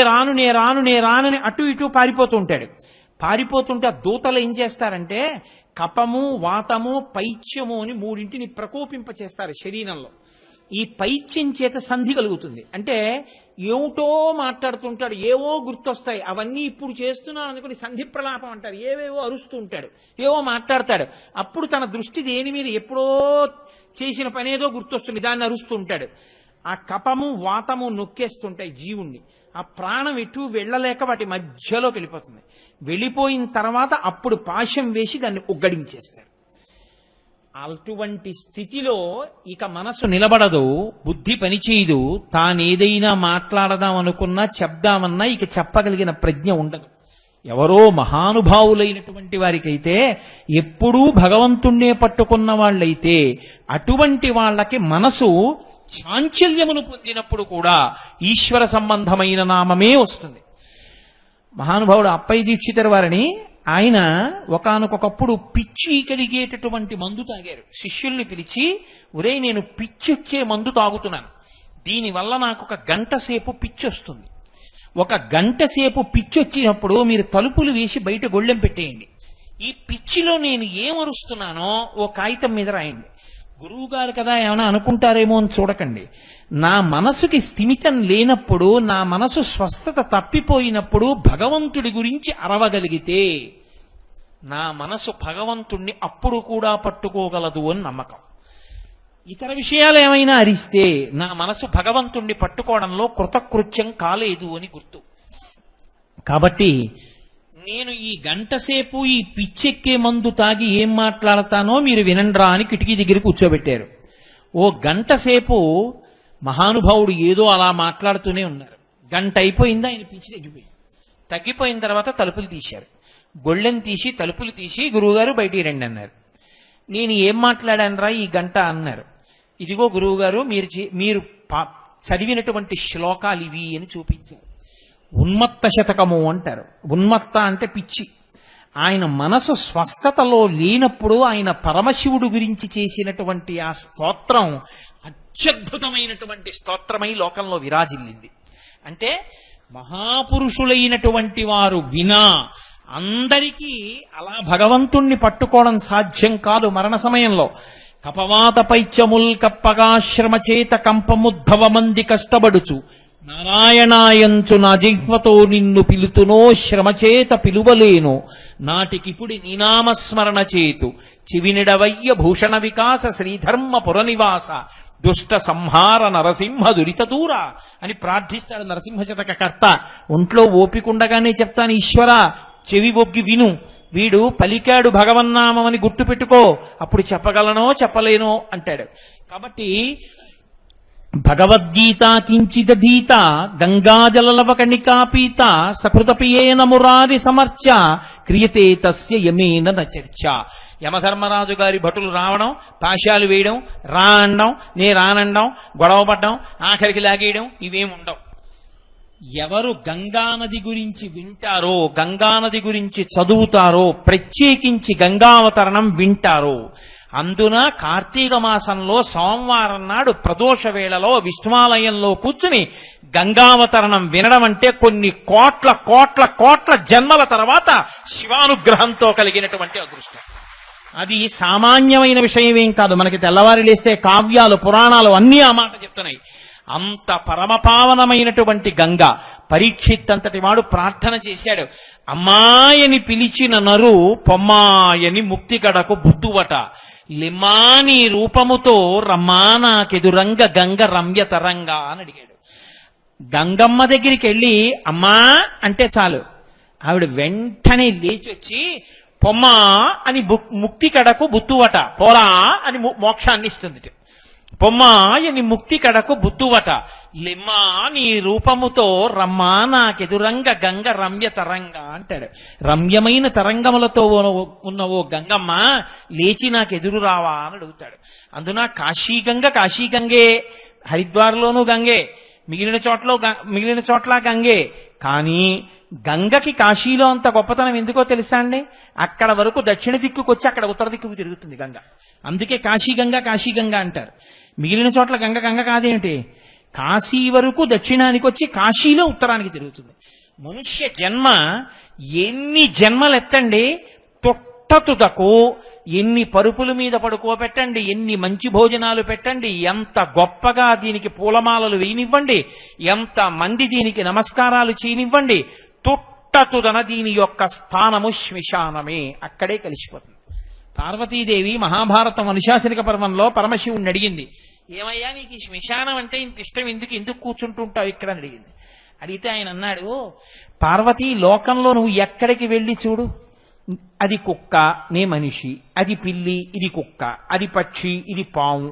[SPEAKER 1] రాను అటు ఇటు పారిపోతూ ఉంటాడు. పారిపోతుంటే ఆ దూతలు ఏం చేస్తారంటే కపము, వాతము, పైత్యము అని మూడింటిని ప్రకోపింపచేస్తారు శరీరంలో. ఈ పైత్యం చేత సంధి కలుగుతుంది. అంటే ఏమిటో మాట్లాడుతుంటాడు, ఏవో గుర్తొస్తాయి, అవన్నీ ఇప్పుడు చేస్తున్నాను అనుకుని సంధి ప్రలాపం అంటారు. ఏవేవో అరుస్తూ ఉంటాడు, ఏవో మాట్లాడతాడు. అప్పుడు తన దృష్టి దేని మీద ఎప్పుడో చేసిన పనేదో గుర్తొస్తుంది, దాన్ని అరుస్తూ ఉంటాడు. ఆ కపము, వాతము నొక్కేస్తుంటాయి జీవుణ్ణి. ఆ ప్రాణం ఎటు వెళ్ళలేక వాటి మధ్యలోకి వెళ్ళిపోతుంది. వెళ్ళిపోయిన తర్వాత అప్పుడు పాశం వేసి దాన్ని ఉగ్గడించేస్తారు. అటువంటి స్థితిలో ఇక మనసు నిలబడదు, బుద్ధి పనిచేయదు. తానేదైనా మాట్లాడదాం అనుకున్నా చెప్దామన్నా ఇక చెప్పగలిగిన ప్రజ్ఞ ఉండదు. ఎవరో మహానుభావులైనటువంటి వారికైతే, ఎప్పుడూ భగవంతుణ్ణే పట్టుకున్న వాళ్ళైతే, అటువంటి వాళ్ళకి మనసు చాంచల్యమును పొందినప్పుడు కూడా ఈశ్వర సంబంధమైన నామమే వస్తుంది. మహానుభావుడు అప్పయ్య దీక్షితర్ వారిని, ఆయన ఒకానొకప్పుడు పిచ్చి కలిగేటటువంటి మందు తాగారు. శిష్యుల్ని పిలిచి, ఒరే నేను పిచ్చొచ్చే మందు తాగుతున్నాను, దీనివల్ల నాకు 1 గంట సేపు పిచ్చి వస్తుంది. 1 గంట సేపు పిచ్చి వచ్చినప్పుడు మీరు తలుపులు వేసి బయట గొళ్ళెం పెట్టేయండి. ఈ పిచ్చిలో నేను ఏమరుస్తున్నానో ఓ కాగితం మీద రాయండి. గురువు గారు కదా ఏమైనా అనుకుంటారేమో అని చూడకండి. నా మనసుకి స్థిమితం లేనప్పుడు, నా మనసు స్వస్థత తప్పిపోయినప్పుడు భగవంతుడి గురించి అరవగలిగితే నా మనసు భగవంతుణ్ణి అప్పుడు కూడా పట్టుకోగలదు అని నమ్మకం. ఇతర విషయాలు ఏమైనా అరిస్తే నా మనసు భగవంతుణ్ణి పట్టుకోవడంలో కృతకృత్యం కాలేదు అని గుర్తు. కాబట్టి నేను ఈ 1 గంట సేపు ఈ పిచ్చెక్కే మందు తాగి ఏం మాట్లాడతానో మీరు వినండ్రా అని కిటికీ దగ్గర కూర్చోబెట్టారు. ఓ 1 గంట సేపు మహానుభావుడు ఏదో అలా మాట్లాడుతూనే ఉన్నారు. 1 గంట అయిపోయిందా, ఆయన పిచ్చి తగ్గిపోయిన తర్వాత తలుపులు తీశారు. గొళ్ళెం తీసి తలుపులు తీసి, గురువుగారు బయటికి రండి అన్నారు. నేను ఏం మాట్లాడానురా ఈ 1 గంట అన్నారు. ఇదిగో గురువుగారు మీరు చదివినటువంటి శ్లోకాలు ఇవి అని చూపించారు. ఉన్మత్త శతకము అంటారు. ఉన్మత్త అంటే పిచ్చి. ఆయన మనసు స్వస్థతలో లేనప్పుడు ఆయన పరమశివుడు గురించి చేసినటువంటి ఆ స్తోత్రం అత్యద్భుతమైనటువంటి స్తోత్రమై లోకంలో విరాజిల్లింది. అంటే మహాపురుషులైనటువంటి వారు వినా అందరికీ అలా భగవంతుణ్ణి పట్టుకోవడం సాధ్యం కాదు. మరణ సమయంలో కపవాత పైత్యముల్ కప్పగాశ్రమ చేత కంపముద్భవ మంది కష్టపడుచు నారాయణాయంచు నా జిహ్వతో నిన్ను పిలుతునో శ్రమచేత పిలువలేను నాటికిపుడి నీనామస్మరణ చేతు చివినిడవయ్య భూషణ వికాస శ్రీధర్మ పురనివాస దుష్ట సంహార నరసింహ దురిత దూర అని ప్రార్థిస్తాడు నరసింహ శతక కర్త. ఒంట్లో ఓపికండగానే చెప్తాను, ఈశ్వర చెవి ఒగ్గి విను, వీడు పలికాడు భగవన్నామని గుర్తు పెట్టుకో, అప్పుడు చెప్పగలనో చెప్పలేనో అంటాడు. కాబట్టి భగవద్గీత కించిదీత గంగాజలలవకణికాపీత సకృతపియేన మురారి సమర్చ క్రియతే తస్య యమేన నచర్చ. యమధర్మరాజు గారి భటులు రావడం, పాశాలు వేయడం, రా అనడం, నే రానండం, గొడవపడ్డం, ఆఖరికి లాగేయడం ఇవేముండవు. ఎవరు గంగానది గురించి వింటారో, గంగానది గురించి చదువుతారో, ప్రత్యేకించి గంగావతరణం వింటారో, అందున కార్తీక మాసంలో సోమవారం నాడు ప్రదోష వేళలో విష్ణువాలయంలో కూర్చుని గంగావతరణం వినడం అంటే కొన్ని కోట్ల కోట్ల కోట్ల జన్మల తర్వాత శివానుగ్రహంతో కలిగినటువంటి అదృష్టం. అది సామాన్యమైన విషయమేం కాదు. మనకి తెల్లవారి లేస్తే కావ్యాలు, పురాణాలు అన్నీ ఆ మాట చెప్తున్నాయి. అంత పరమపావనమైనటువంటి గంగ. పరీక్షిత్ అంతటి వాడు ప్రార్థన చేశాడు, అమ్మాయని పిలిచిన నరు పొమ్మాయని ముక్తి కడకు బుద్ధువట, లిమాని రూపముతో రమ్మానాకెదురంగ గంగ రమ్య తరంగా అని అడిగాడు. గంగమ్మ దగ్గరికి వెళ్ళి అమ్మా అంటే చాలు, ఆవిడ వెంటనే లేచి వచ్చి పొమ్మా అని ముక్తి కడకు బుద్ధువట, పోరా అని మోక్షాన్ని ఇస్తుంది. పొమ్మాయని ముక్తి కడకు బుద్ధువట, లిమ్మా నీ రూపముతో రమ్మా నాకెదురంగ గంగ రమ్య తరంగ అంటాడు. రమ్యమైన తరంగములతో ఉన్న ఓ గంగమ్మ లేచి నాకెదురు రావా అని అడుగుతాడు. అందున కాశీగంగ కాశీగంగే, హరిద్వార్లోనూ గంగే, మిగిలిన చోట్ల గంగే. కానీ గంగకి కాశీలో అంత గొప్పతనం ఎందుకో తెలుసా అండి? అక్కడ వరకు దక్షిణ దిక్కుకు వచ్చి అక్కడ ఉత్తర దిక్కుకు తిరుగుతుంది గంగ. అందుకే కాశీగంగ అంటారు. మిగిలిన చోట్ల గంగ గంగ కాదేమిటి? కాశీ వరకు దక్షిణానికి వచ్చి కాశీలో ఉత్తరానికి తిరుగుతుంది. మనుష్య జన్మ ఎన్ని జన్మలు ఎత్తండి, తొట్టతుదకు ఎన్ని పరుపుల మీద పడుకోబెట్టండి, ఎన్ని మంచి భోజనాలు పెట్టండి, ఎంత గొప్పగా దీనికి పూలమాలలు వేయనివ్వండి, ఎంత మంది దీనికి నమస్కారాలు చేయనివ్వండి, తొట్టతుదన దీని యొక్క స్థానము శ్మశానమే, అక్కడే కలిసిపోతుంది. పార్వతీదేవి మహాభారతం అనుశాసనిక పర్వంలో పరమశివుణ్ణి అడిగింది, ఏమయ్యా నీకు ఈ శ్మశానం అంటే ఇంత ఇష్టం, ఎందుకు కూర్చుంటుంటావు ఇక్కడ అని అడిగింది. అడిగితే ఆయన అన్నాడు, పార్వతీ లోకంలో నువ్వు ఎక్కడికి వెళ్ళి చూడు, అది కుక్క నే మనిషి, అది పిల్లి ఇది కుక్క, అది పక్షి ఇది పాము,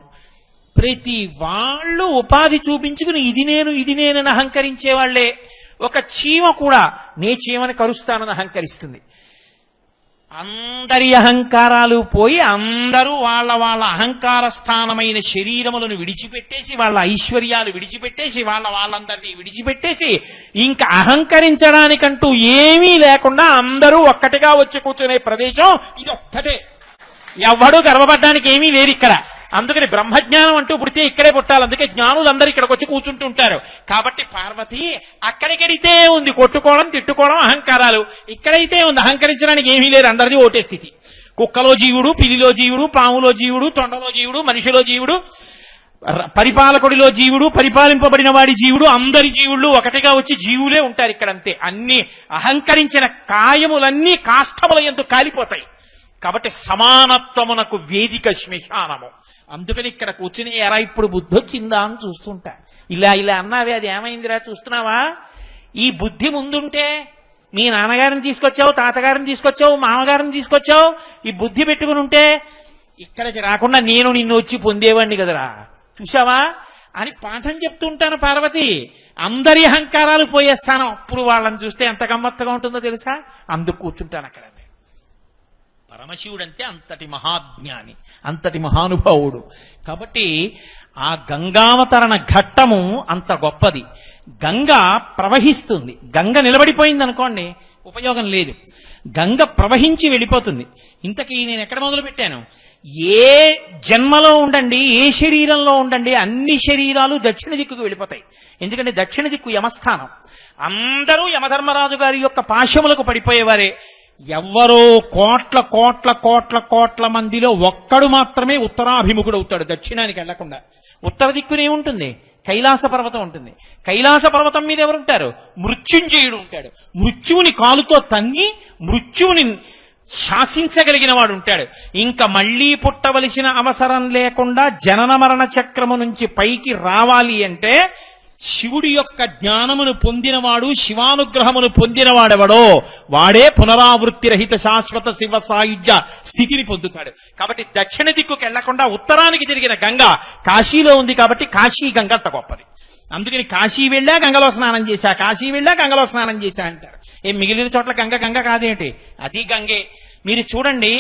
[SPEAKER 1] ప్రతి వాళ్ళు ఉపాధి చూపించుకుని ఇది నేనని అహంకరించే వాళ్లే. ఒక చీమ కూడా నే చీమని కరుస్తానని అహంకరిస్తుంది. అందరి అహంకారాలు పోయి అందరూ వాళ్ళ అహంకార స్థానమైన శరీరములను విడిచిపెట్టేసి, వాళ్ళ ఐశ్వర్యాలు విడిచిపెట్టేసి, వాళ్ళందరినీ విడిచిపెట్టేసి, ఇంకా అహంకరించడానికంటూ ఏమీ లేకుండా అందరూ ఒక్కటిగా వచ్చి కూర్చునే ప్రదేశం ఇది ఒక్కటే. ఎవడూ గర్వపడ్డానికి ఏమీ లేదు ఇక్కడ. అందుకని బ్రహ్మజ్ఞానం అంటూ పుడితే ఇక్కడే పుట్టాలి. అందుకే జ్ఞానులందరూ ఇక్కడికి వచ్చి కూర్చుంటుంటారు. కాబట్టి పార్వతి అక్కడికెడితే ఉంది కొట్టుకోవడం, తిట్టుకోవడం, అహంకారాలు. ఇక్కడైతే ఉంది అహంకరించడానికి ఏమీ లేదు, అందరిది ఓటే స్థితి. కుక్కలో జీవుడు, పిల్లిలో జీవుడు, పాములో జీవుడు, తొండలో జీవుడు, మనిషిలో జీవుడు, పరిపాలకుడిలో జీవుడు, పరిపాలింపబడిన వాడి జీవుడు, అందరి జీవుళ్ళు ఒకటిగా వచ్చి జీవులే ఉంటారు ఇక్కడ. అంతే. అన్ని అహంకరించిన కాయములన్నీ కాష్టముల యందు కాలిపోతాయి. కాబట్టి సమానత్వమునకు వేదిక శ్మశానము. అందుకని ఇక్కడ కూర్చుని ఎరా ఇప్పుడు బుద్ధి వచ్చిందా అని చూస్తుంటా. ఇలా అన్నావే, అది ఏమైందిరా చూస్తున్నావా? ఈ బుద్ధి ముందుంటే మీ నాన్నగారిని తీసుకొచ్చావు, తాతగారిని తీసుకొచ్చావు, మామగారిని తీసుకొచ్చావు, ఈ బుద్ధి పెట్టుకుని ఉంటే ఇక్కడికి రాకుండా నేను నిన్ను వచ్చి పొందేవాడిని కదరా, చూసావా అని పాఠం చెప్తుంటాను. పార్వతి అందరి అహంకారాలు పోయేస్తాను. అప్పుడు వాళ్ళని చూస్తే ఎంత గమ్మత్తుగా ఉంటుందో తెలుసా? అందుకు కూర్చుంటాను అక్కడ. పరమశివుడు అంటే అంతటి మహాజ్ఞాని, అంతటి మహానుభావుడు. కాబట్టి ఆ గంగావతరణ ఘట్టము అంత గొప్పది. గంగ ప్రవహిస్తుంది. గంగ నిలబడిపోయింది అనుకోండి, ఉపయోగం లేదు. గంగ ప్రవహించి వెళ్ళిపోతుంది. ఇంతకీ నేను ఎక్కడ మొదలు పెట్టాను? ఏ జన్మలో ఉండండి, ఏ శరీరంలో ఉండండి, అన్ని శరీరాలు దక్షిణ దిక్కుకు వెళ్ళిపోతాయి. ఎందుకంటే దక్షిణ దిక్కు యమస్థానం. అందరూ యమధర్మరాజు గారి యొక్క పాశములకు పడిపోయేవారే. ఎవ్వరో కోట్ల కోట్ల కోట్ల కోట్ల మందిలో ఒక్కడు మాత్రమే ఉత్తరాభిముఖుడు అవుతాడు, దక్షిణానికి వెళ్లకుండా. ఉత్తర దిక్కునే ఉంటుంది, కైలాస పర్వతం ఉంటుంది. కైలాస పర్వతం మీద ఎవరుంటారు? మృత్యుంజయుడు ఉంటాడు. మృత్యువుని కాలుతో తన్ని మృత్యువుని శాసించగలిగిన వాడు ఉంటాడు. ఇంకా మళ్లీ పుట్టవలసిన అవసరం లేకుండా జనన మరణ చక్రము నుంచి పైకి రావాలి అంటే శివుడి యొక్క జ్ఞానమును పొందినవాడు, శివానుగ్రహమును పొందినవాడెవడో వాడే పునరావృత్తి రహిత శాశ్వత శివ సాయుధ్య స్థితిని పొందుతాడు. కాబట్టి దక్షిణ దిక్కుకు వెళ్లకుండా ఉత్తరానికి తిరిగిన గంగ కాశీలో ఉంది. కాబట్టి కాశీ గంగ అంత గొప్పది. అందుకని కాశీ వెళ్ళా గంగలో స్నానం చేశా, కాశీ వెళ్ళా గంగలో స్నానం చేశా అంటారు. మిగిలిన చోట్ల గంగ కాదేంటి? అది గంగే. మీరు చూడండి,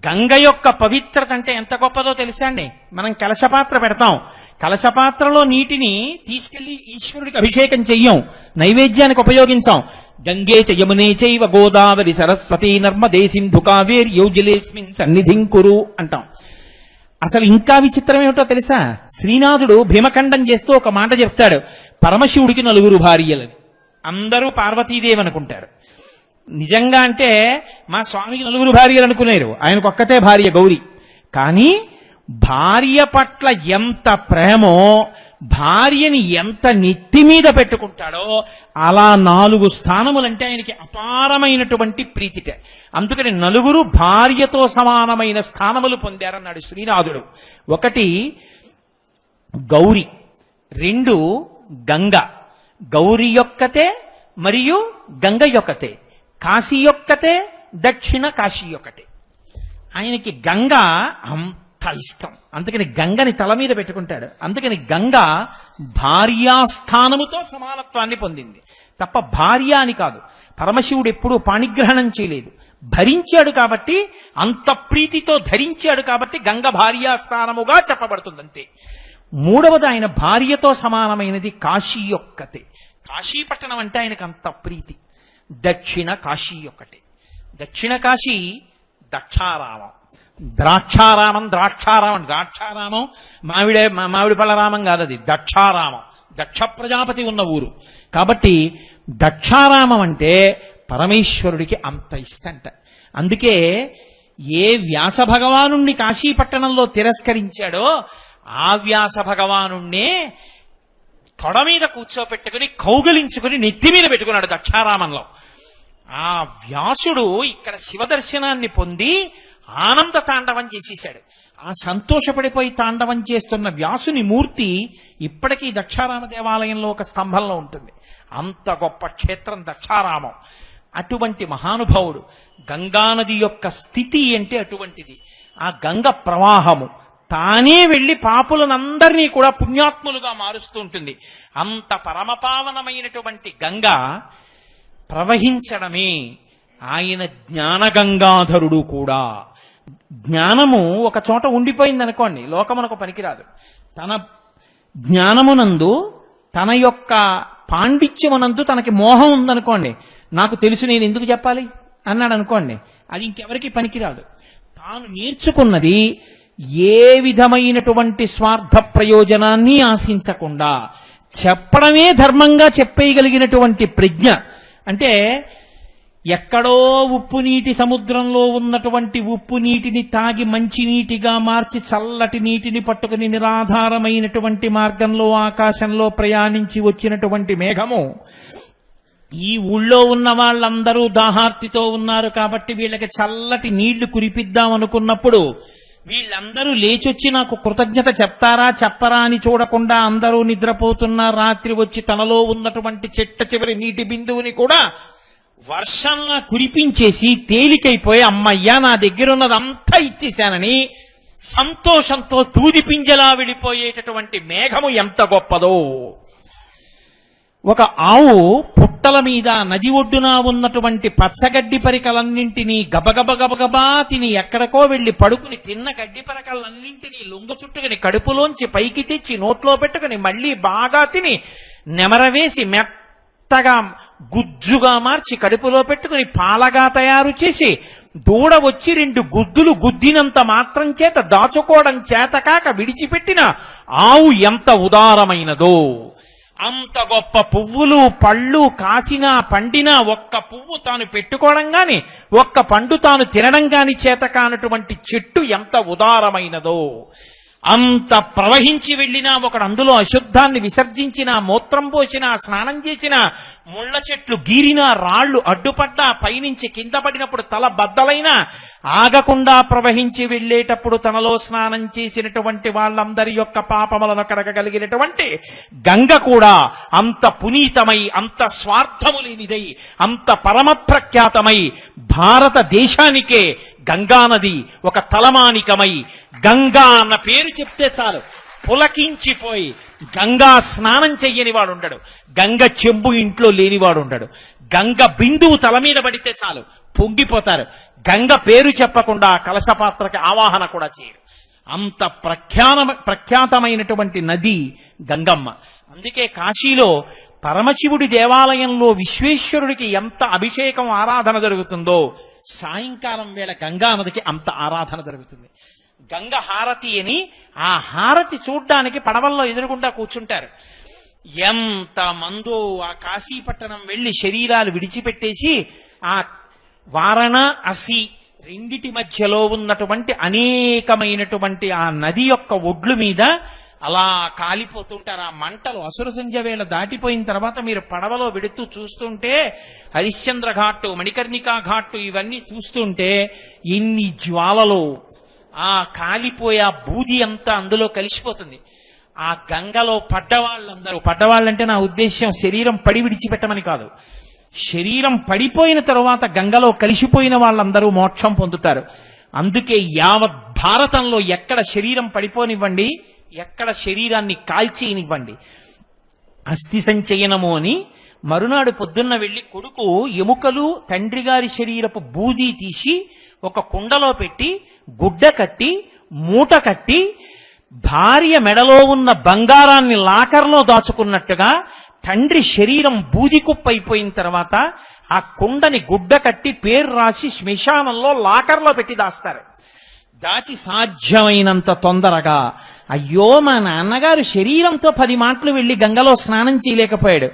[SPEAKER 1] గంగ యొక్క పవిత్రత అంటే ఎంత గొప్పదో తెలుసా అండి? మనం కలశపాత్ర పెడతాం, కలశపాత్రలో నీటిని తీసుకెళ్లి ఈశ్వరుడికి అభిషేకం చెయ్యం, నైవేద్యానికి ఉపయోగించాం. గంగే చ యమునే చైవ గోదావరి సరస్వతి నర్మదే సింధు కావేరి యోజలేస్మిన్ సన్నిధిం కురు అంటాం. అసలు ఇంకా విచిత్రం ఏమిటో తెలుసా? శ్రీనాథుడు భీమఖండం చేస్తూ ఒక మాట చెప్తాడు, పరమశివుడికి 4 భార్యలని. అందరూ పార్వతీదేవి అనుకుంటారు. నిజంగా అంటే మా స్వామికి 4 భార్యలు అనుకునేరు, ఆయనకు ఒక్కతే భార్య గౌరి. కానీ భార్య పట్ల ఎంత ప్రేమో, భార్యని ఎంత నెత్తి మీద పెట్టుకుంటాడో అలా 4 స్థానములంటే ఆయనకి అపారమైనటువంటి ప్రీతిట. అందుకని 4 భార్యతో సమానమైన స్థానములు పొందారన్నాడు శ్రీనాథుడు. 1 గౌరి, 2 గంగ. గౌరి యొక్కతే మరియు గంగ యొక్కతే, కాశీ యొక్కతే, దక్షిణ కాశీ యొక్కతే. ఆయనకి గంగ అంత అంత ఇష్టం. అందుకని గంగని తల మీద పెట్టుకుంటాడు. అందుకని గంగ భార్యాస్థానముతో సమానత్వాన్ని పొందింది తప్ప భార్య అని కాదు. పరమశివుడు ఎప్పుడూ పాణిగ్రహణం చేయలేదు, భరించాడు కాబట్టి, అంత ప్రీతితో ధరించాడు కాబట్టి గంగ భార్యాస్థానముగా చెప్పబడుతుంది అంతే. మూడవది, ఆయన భార్యతో సమానమైనది కాశీ ఒక్కతే. కాశీపట్టణం అంటే ఆయనకు అంత ప్రీతి. దక్షిణ కాశీ ఒక్కటే. దక్షిణ కాశీ దక్షారామం, ద్రాక్షారామం. ద్రాక్షారామం మామిడి పళ్ళ రామం కాదు, అది దక్షారామం. దక్ష ప్రజాపతి ఉన్న ఊరు కాబట్టి దక్షారామం అంటే పరమేశ్వరుడికి అంత ఇష్టంట. అందుకే ఏ వ్యాస భగవానుణ్ణి కాశీపట్టణంలో తిరస్కరించాడో ఆ వ్యాస భగవానుణ్ణే తొడ మీద కూర్చోపెట్టుకుని కౌగలించుకుని నెత్తి మీద పెట్టుకున్నాడు దక్షారామంలో. ఆ వ్యాసుడు ఇక్కడ శివదర్శనాన్ని పొంది ఆనంద తాండవం చేసేశాడు. ఆ సంతోషపడిపోయి తాండవం చేస్తున్న వ్యాసుని మూర్తి ఇప్పటికీ దక్షారామ దేవాలయంలో ఒక స్తంభంలో ఉంటుంది. అంత గొప్ప క్షేత్రం దక్షారామం. అటువంటి మహానుభావుడు. గంగానది యొక్క స్థితి అంటే అటువంటిది. ఆ గంగ ప్రవాహము తానే వెళ్లి పాపులనందరినీ కూడా పుణ్యాత్ములుగా మారుస్తూ ఉంటుంది. అంత పరమపావనమైనటువంటి గంగ ప్రవహించడమే ఆయన జ్ఞానగంగాధరుడు కూడా. జ్ఞానము ఒక చోట ఉండిపోయిందనుకోండి, లోకమునకు పనికిరాదు. తన జ్ఞానమునందు, తన యొక్క పాండిత్యమునందు తనకి మోహం ఉందనుకోండి, నాకు తెలుసు నేను ఎందుకు చెప్పాలి అన్నాడు అనుకోండి, అది ఇంకెవరికి పనికిరాదు. తాను నేర్చుకున్నది ఏ విధమైనటువంటి స్వార్థ ప్రయోజనాన్ని ఆశించకుండా చెప్పడమే ధర్మంగా చెప్పేయగలిగినటువంటి ప్రజ్ఞ. అంటే ఎక్కడో ఉప్పు నీటి సముద్రంలో ఉన్నటువంటి ఉప్పు నీటిని తాగి మంచి నీటిగా మార్చి చల్లటి నీటిని పట్టుకుని నిరాధారమైనటువంటి మార్గంలో ఆకాశంలో ప్రయాణించి వచ్చినటువంటి మేఘము ఈ ఊళ్ళో ఉన్న వాళ్ళందరూ దాహార్తితో ఉన్నారు కాబట్టి వీళ్ళకి చల్లటి నీళ్లు కురిపిద్దాం అనుకున్నప్పుడు వీళ్ళందరూ లేచొచ్చి నాకు కృతజ్ఞత చెప్తారా చెప్పరా అని చూడకుండా అందరూ నిద్రపోతున్న రాత్రి వచ్చి తనలో ఉన్నటువంటి చెట్ట చివరి నీటి బిందువుని కూడా వర్షంలా కురిపించేసి తేలికైపోయి అమ్మయ్యా నా దగ్గరున్నదంతా ఇచ్చేశానని సంతోషంతో తూది పింజలా వెళ్ళిపోయేటటువంటి మేఘము ఎంత గొప్పదో. ఒక ఆవు పుట్టల మీద నది ఒడ్డున ఉన్నటువంటి పచ్చగడ్డి పరికలన్నింటినీ గబగబా తిని ఎక్కడికో వెళ్లి పడుకుని తిన్న గడ్డి పరికలన్నింటినీ లొంగ చుట్టుకుని కడుపులోంచి పైకి తెచ్చి నోట్లో పెట్టుకుని మళ్లీ బాగా తిని నెమరవేసి మెత్తగా గుజ్జుగా మార్చి కడుపులో పెట్టుకుని పాలగా తయారు చేసి దూడ వచ్చి 2 గుద్దులు గుద్దినంత మాత్రం చేత దాచుకోవడం చేతకాక విడిచిపెట్టిన ఆవు ఎంత ఉదారమైనదో. అంత గొప్ప పువ్వులు పళ్ళు కాసినా పండినా ఒక్క పువ్వు తాను పెట్టుకోవడం గాని ఒక్క పండు తాను తినడం గాని చేతకానటువంటి చెట్టు ఎంత ఉదారమైనదో. అంత ప్రవహించి వెళ్ళినా ఒకడు అందులో అశుద్ధాన్ని విసర్జించినా మూత్రం పోసినా స్నానం చేసినా ముళ్ళ చెట్లు గీరినా రాళ్లు అడ్డుపడ్డా పైనుంచి కింద పడినప్పుడు తల బద్దలైనా ఆగకుండా ప్రవహించి వెళ్ళేటప్పుడు తనలో స్నానం చేసినటువంటి వాళ్ళందరి యొక్క పాపములను కడగగలిగినటువంటి గంగ కూడా అంత పునీతమై అంత స్వార్థము లేనిదై అంత పరమ ప్రఖ్యాతమై భారతదేశానికే గంగానది ఒక తలమానికమై గంగా అన్న పేరు చెప్తే చాలు పులకించిపోయి గంగా స్నానం చెయ్యని వాడు ఉండడు, గంగ చెంబు ఇంట్లో లేనివాడు ఉండడు. గంగ బిందువు తల మీద పడితే చాలు పొంగిపోతారు. గంగ పేరు చెప్పకుండా కలశపాత్రకి ఆవాహన కూడా చేయరు. అంత ప్రఖ్యాతమైనటువంటి నది గంగమ్మ. అందుకే కాశీలో పరమశివుడి దేవాలయంలో విశ్వేశ్వరుడికి ఎంత అభిషేకం ఆరాధన జరుగుతుందో సాయంకాలం వేళ గంగా నదికి అంత ఆరాధన జరుగుతుంది. గంగ హారతి అని ఆ హారతి చూడ్డానికి పడవల్లో ఎదురుగుండా కూర్చుంటారు. ఎంత మందో ఆ కాశీపట్టణం వెళ్లి శరీరాలు విడిచిపెట్టేసి ఆ వారణాసి రెండిటి మధ్యలో ఉన్నటువంటి అనేకమైనటువంటి ఆ నది యొక్క ఒడ్లు మీద అలా కాలిపోతుంటారు. ఆ మంటలు అసుర సంధ్య వేళ దాటిపోయిన తర్వాత మీరు పడవలో వెడుతూ చూస్తుంటే హరిశ్చంద్ర ఘాట్టు మణికర్ణికా ఘాట్టు ఇవన్నీ చూస్తుంటే ఇన్ని జ్వాలలో ఆ కాలిపోయే బూది అంతా అందులో కలిసిపోతుంది. ఆ గంగలో పడ్డవాళ్ళంటే నా ఉద్దేశ్యం శరీరం పడి విడిచిపెట్టమని కాదు, శరీరం పడిపోయిన తరువాత గంగలో కలిసిపోయిన వాళ్ళందరూ మోక్షం పొందుతారు. అందుకే యావత్ భారతంలో ఎక్కడ శరీరం పడిపోనివ్వండి, ఎక్కడ శరీరాన్ని కాల్చేయనివ్వండి. అస్థి సంచయనము అని మరునాడు పొద్దున్న వెళ్లి కొడుకు ఎముకలు తండ్రి గారి శరీరపు బూదీ తీసి ఒక కుండలో పెట్టి గుడ్డ కట్టి మూట కట్టి భార్య మెడలో ఉన్న బంగారాన్ని లాకర్లో దాచుకున్నట్టుగా తండ్రి శరీరం బూది కుప్పైపోయిన తర్వాత ఆ కుండని గుడ్డ కట్టి పేరు రాసి శ్మశానంలో లాకర్లో పెట్టి దాస్తారు. దాచి సాధ్యమైనంత తొందరగా, అయ్యో మా నాన్నగారు శరీరంతో 10 మాటలు వెళ్లి గంగలో స్నానం చేయలేకపోయాడు,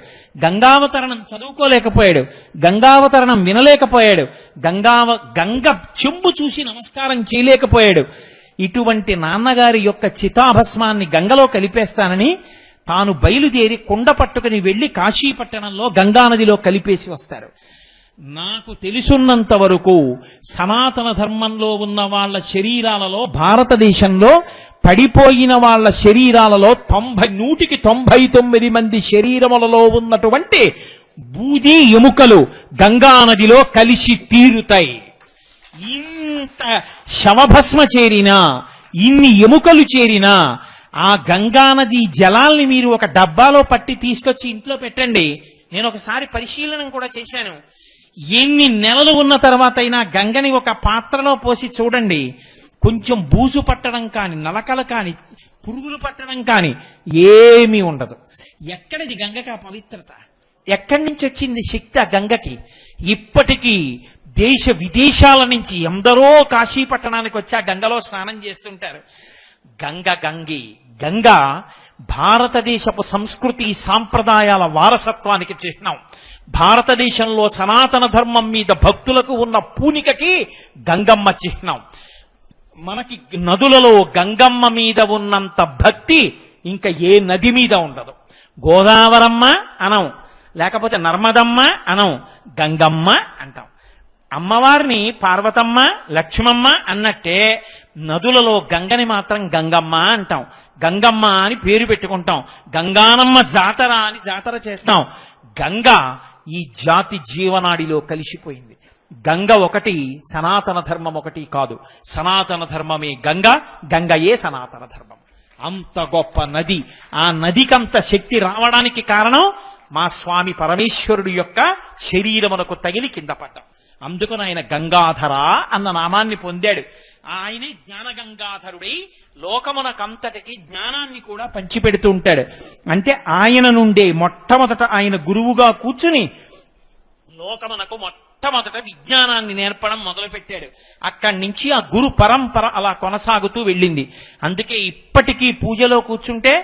[SPEAKER 1] గంగావతరణం చదువుకోలేకపోయాడు, గంగావతరణం వినలేకపోయాడు, గంగ చెంబు చూసి నమస్కారం చేయలేకపోయాడు. ఇటువంటి నాన్నగారి యొక్క చితాభస్మాన్ని గంగలో కలిపేస్తానని తాను బయలుదేరి కుండ పట్టుకుని వెళ్లి కాశీపట్టణంలో గంగానదిలో కలిపేసి వస్తారు. నాకు తెలుసున్నంత వరకు సనాతన ధర్మంలో ఉన్న వాళ్ళ శరీరాలలో, భారతదేశంలో పడిపోయిన వాళ్ళ శరీరాలలో 99 మంది శరీరములలో ఉన్నటువంటి బూది ఎముకలు గంగానదిలో కలిసి తీరుతాయి. ఇంత శవభస్మ చేరినా, ఇన్ని ఎముకలు చేరినా ఆ గంగానది జలాల్ని మీరు ఒక డబ్బాలో పట్టి తీసుకొచ్చి ఇంట్లో పెట్టండి. నేను ఒకసారి పరిశీలన కూడా చేశాను. ఎన్ని నెలలు ఉన్న తర్వాత అయినా గంగని ఒక పాత్రలో పోసి చూడండి, కొంచెం బూజు పట్టడం కాని, నలకలు కాని, పురుగులు పట్టడం కాని ఏమీ ఉండదు. ఎక్కడిది గంగకి ఆ పవిత్రత? ఎక్కడి నుంచి వచ్చింది శక్తి ఆ గంగకి? ఇప్పటికీ దేశ విదేశాల నుంచి ఎందరో కాశీ పట్టణానికి వచ్చి ఆ గంగలో స్నానం చేస్తుంటారు. గంగ భారతదేశపు సంస్కృతి సాంప్రదాయాల వారసత్వానికి చిహ్నం. భారతదేశంలో సనాతన ధర్మం మీద భక్తులకు ఉన్న పూనికకి గంగమ్మ చిహ్నం. మనకి నదులలో గంగమ్మ మీద ఉన్నంత భక్తి ఇంకా ఏ నది మీద ఉండదు. గోదావరమ్మ అనం, లేకపోతే నర్మదమ్మ అనం, గంగమ్మ అంటాం. అమ్మవారిని పార్వతమ్మ, లక్ష్మమ్మ అన్నట్టే నదులలో గంగని మాత్రం గంగమ్మ అంటాం. గంగమ్మ అని పేరు పెట్టుకుంటాం. గంగానమ్మ జాతర అని జాతర చేస్తాం. గంగ ఈ జాతి జీవనాడిలో కలిసిపోయింది. గంగ ఒకటి, సనాతన ధర్మం ఒకటి కాదు. సనాతన ధర్మమే గంగ, గంగయే సనాతన ధర్మం. అంత గొప్ప నది. ఆ నదికంత శక్తి రావడానికి కారణం మా స్వామి పరమేశ్వరుడు యొక్క శరీరమునకు తగిలి కింద పడ్డం. అందుకని ఆయన గంగాధర అన్న నామాన్ని పొందాడు. ఆయనే జ్ఞానగంగాధరుడై లోకమునకంతటికి జ్ఞానాన్ని కూడా పంచిపెడుతూ ఉంటాడు. అంటే ఆయన నుండే మొట్టమొదట ఆయన గురువుగా కూర్చుని లోకమునకు మొట్టమొదట విజ్ఞానాన్ని నేర్పడం మొదలుపెట్టాడు. అక్కడి నుంచి ఆ గురు పరంపర అలా కొనసాగుతూ వెళ్ళింది. అందుకే ఇప్పటికీ పూజలో కూర్చుంటే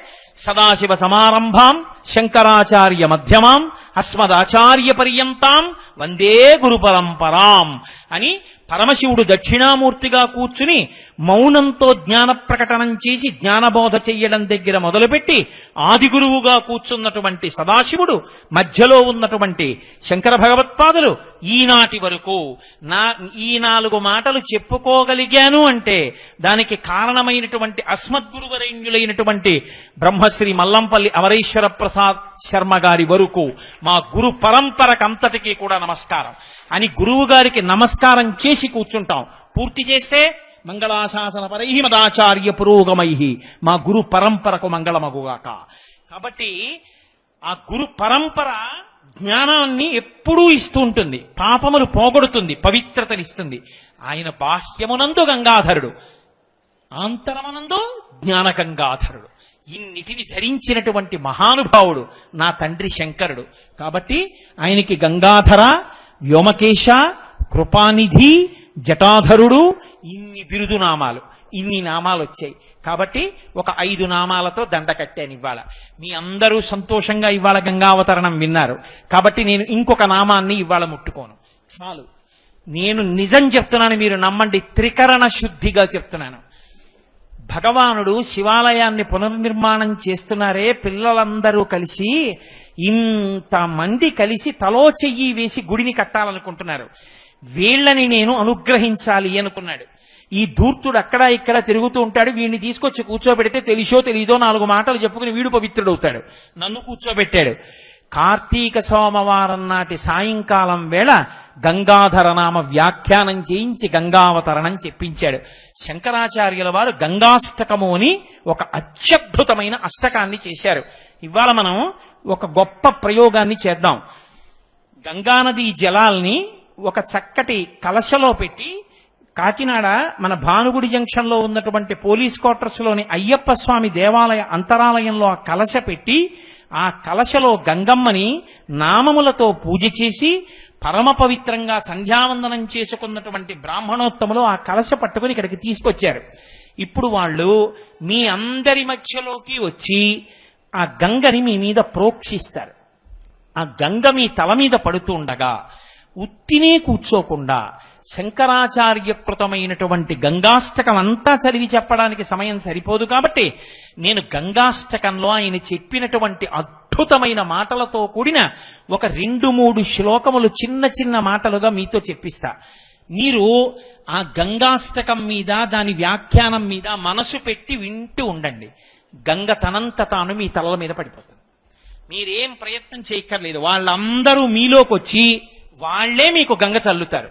[SPEAKER 1] సదాశివ సమారంభాం శంకరాచార్య మధ్యమాం అస్మదాచార్య పర్యంతాం వందే గురు పరంపరాం అని పరమశివుడు దక్షిణామూర్తిగా కూర్చుని మౌనంతో జ్ఞాన ప్రకటనం చేసి జ్ఞానబోధ చెయ్యడం దగ్గర మొదలుపెట్టి ఆది గురువుగా కూర్చున్నటువంటి సదాశివుడు, మధ్యలో ఉన్నటువంటి శంకర భగవత్పాదులు, ఈనాటి వరకు ఈ 4 మాటలు చెప్పుకోగలిగాను అంటే దానికి కారణమైనటువంటి అస్మద్గురువరేణ్యులైనటువంటి బ్రహ్మశ్రీ మల్లంపల్లి అమరేశ్వర ప్రసాద్ శర్మ గారి వరకు మా గురు పరంపరకంతటికీ కూడా నమస్కారం అని గురువు గారికి నమస్కారం చేసి కూర్చుంటాం. పూర్తి చేస్తే మంగళాశాసన పరై మదాచార్య పురోగమై మా గురు పరంపరకు మంగళమగుగాక. కాబట్టి ఆ గురు పరంపర జ్ఞానాన్ని ఎప్పుడూ ఇస్తూ ఉంటుంది, పాపములు పోగొడుతుంది, పవిత్రతనిస్తుంది. ఆయన బాహ్యమునందు గంగాధరుడు, ఆంతరమునందు జ్ఞాన గంగాధరుడు. ఇన్నిటిని ధరించినటువంటి మహానుభావుడు నా తండ్రి శంకరుడు. కాబట్టి ఆయనకి గంగాధర, వ్యోమకేశ, కృపానిధి, జటాధరుడు, ఇన్ని బిరుదు నామాలు, ఇన్ని నామాలు వచ్చాయి. కాబట్టి ఒక 5 నామాలతో దండ కట్టాను ఇవాళ. మీ అందరూ సంతోషంగా ఇవాళ గంగావతరణం విన్నారు. కాబట్టి నేను ఇంకొక నామాన్ని ఇవాళ ముట్టుకోను, చాలు. నేను నిజం చెప్తున్నాను, మీరు నమ్మండి, త్రికరణ శుద్ధిగా చెప్తున్నాను. భగవానుడు శివాలయాన్ని పునర్నిర్మాణం చేస్తున్నారే, పిల్లలందరూ కలిసి, ఇంతమంది కలిసి తలో చెయ్యి వేసి గుడిని కట్టాలనుకుంటున్నారు. వీళ్ళని నేను అనుగ్రహించాలి అనుకున్నాడు. ఈ ధూర్తుడు అక్కడ ఇక్కడ తిరుగుతూ ఉంటాడు. వీడిని తీసుకొచ్చి కూర్చోబెడితే తెలిసో తెలీదో 4 మాటలు చెప్పుకుని వీడు పవిత్రుడవుతాడు. నన్ను కూర్చోబెట్టాడు. కార్తీక సోమవారం నాటి సాయంకాలం వేళ గంగాధర నామ వ్యాఖ్యానం చేయించి గంగావతరణం చెప్పించాడు. శంకరాచార్యుల వారు గంగాష్టకము అని ఒక అత్యద్భుతమైన అష్టకాన్ని చేశారు. ఇవాళ మనం ఒక గొప్ప ప్రయోగాన్ని చేద్దాం. గంగానదీ జలాల్ని ఒక చక్కటి కలశలో పెట్టి కాకినాడ మన భానుగుడి జంక్షన్ లో ఉన్నటువంటి పోలీస్ క్వార్టర్స్ లోని అయ్యప్ప స్వామి దేవాలయ అంతరాలయంలో ఆ కలశ పెట్టి ఆ కలశలో గంగమ్మని నామములతో పూజ చేసి పరమ పవిత్రంగా సంధ్యావందనం చేసుకున్నటువంటి బ్రాహ్మణోత్తములు ఆ కలశ పట్టుకుని ఇక్కడికి తీసుకొచ్చారు. ఇప్పుడు వాళ్ళు మీ అందరి మధ్యలోకి వచ్చి ఆ గంగని మీ మీద ప్రోక్షిస్తారు. ఆ గంగ మీ తల మీద పడుతూ ఉండగా ఉత్తినే కూర్చోకుండా శంకరాచార్యకృతమైనటువంటి గంగాష్టకం అంతా చదివి చెప్పడానికి సమయం సరిపోదు కాబట్టి నేను గంగాష్టకంలో ఆయన చెప్పినటువంటి అద్భుతమైన మాటలతో కూడిన ఒక 2-3 శ్లోకములు చిన్న చిన్న మాటలుగా మీతో చెప్పిస్తా. మీరు ఆ గంగాష్టకం మీద దాని వ్యాఖ్యానం మీద మనసు పెట్టి వింటూ ఉండండి. గంగ తనంత తాను మీ తలల మీద పడిపోతుంది. మీరేం ప్రయత్నం చేయక్కర్లేదు. వాళ్ళందరూ మీలోకి వచ్చి వాళ్లే మీకు గంగ చల్లుతారు.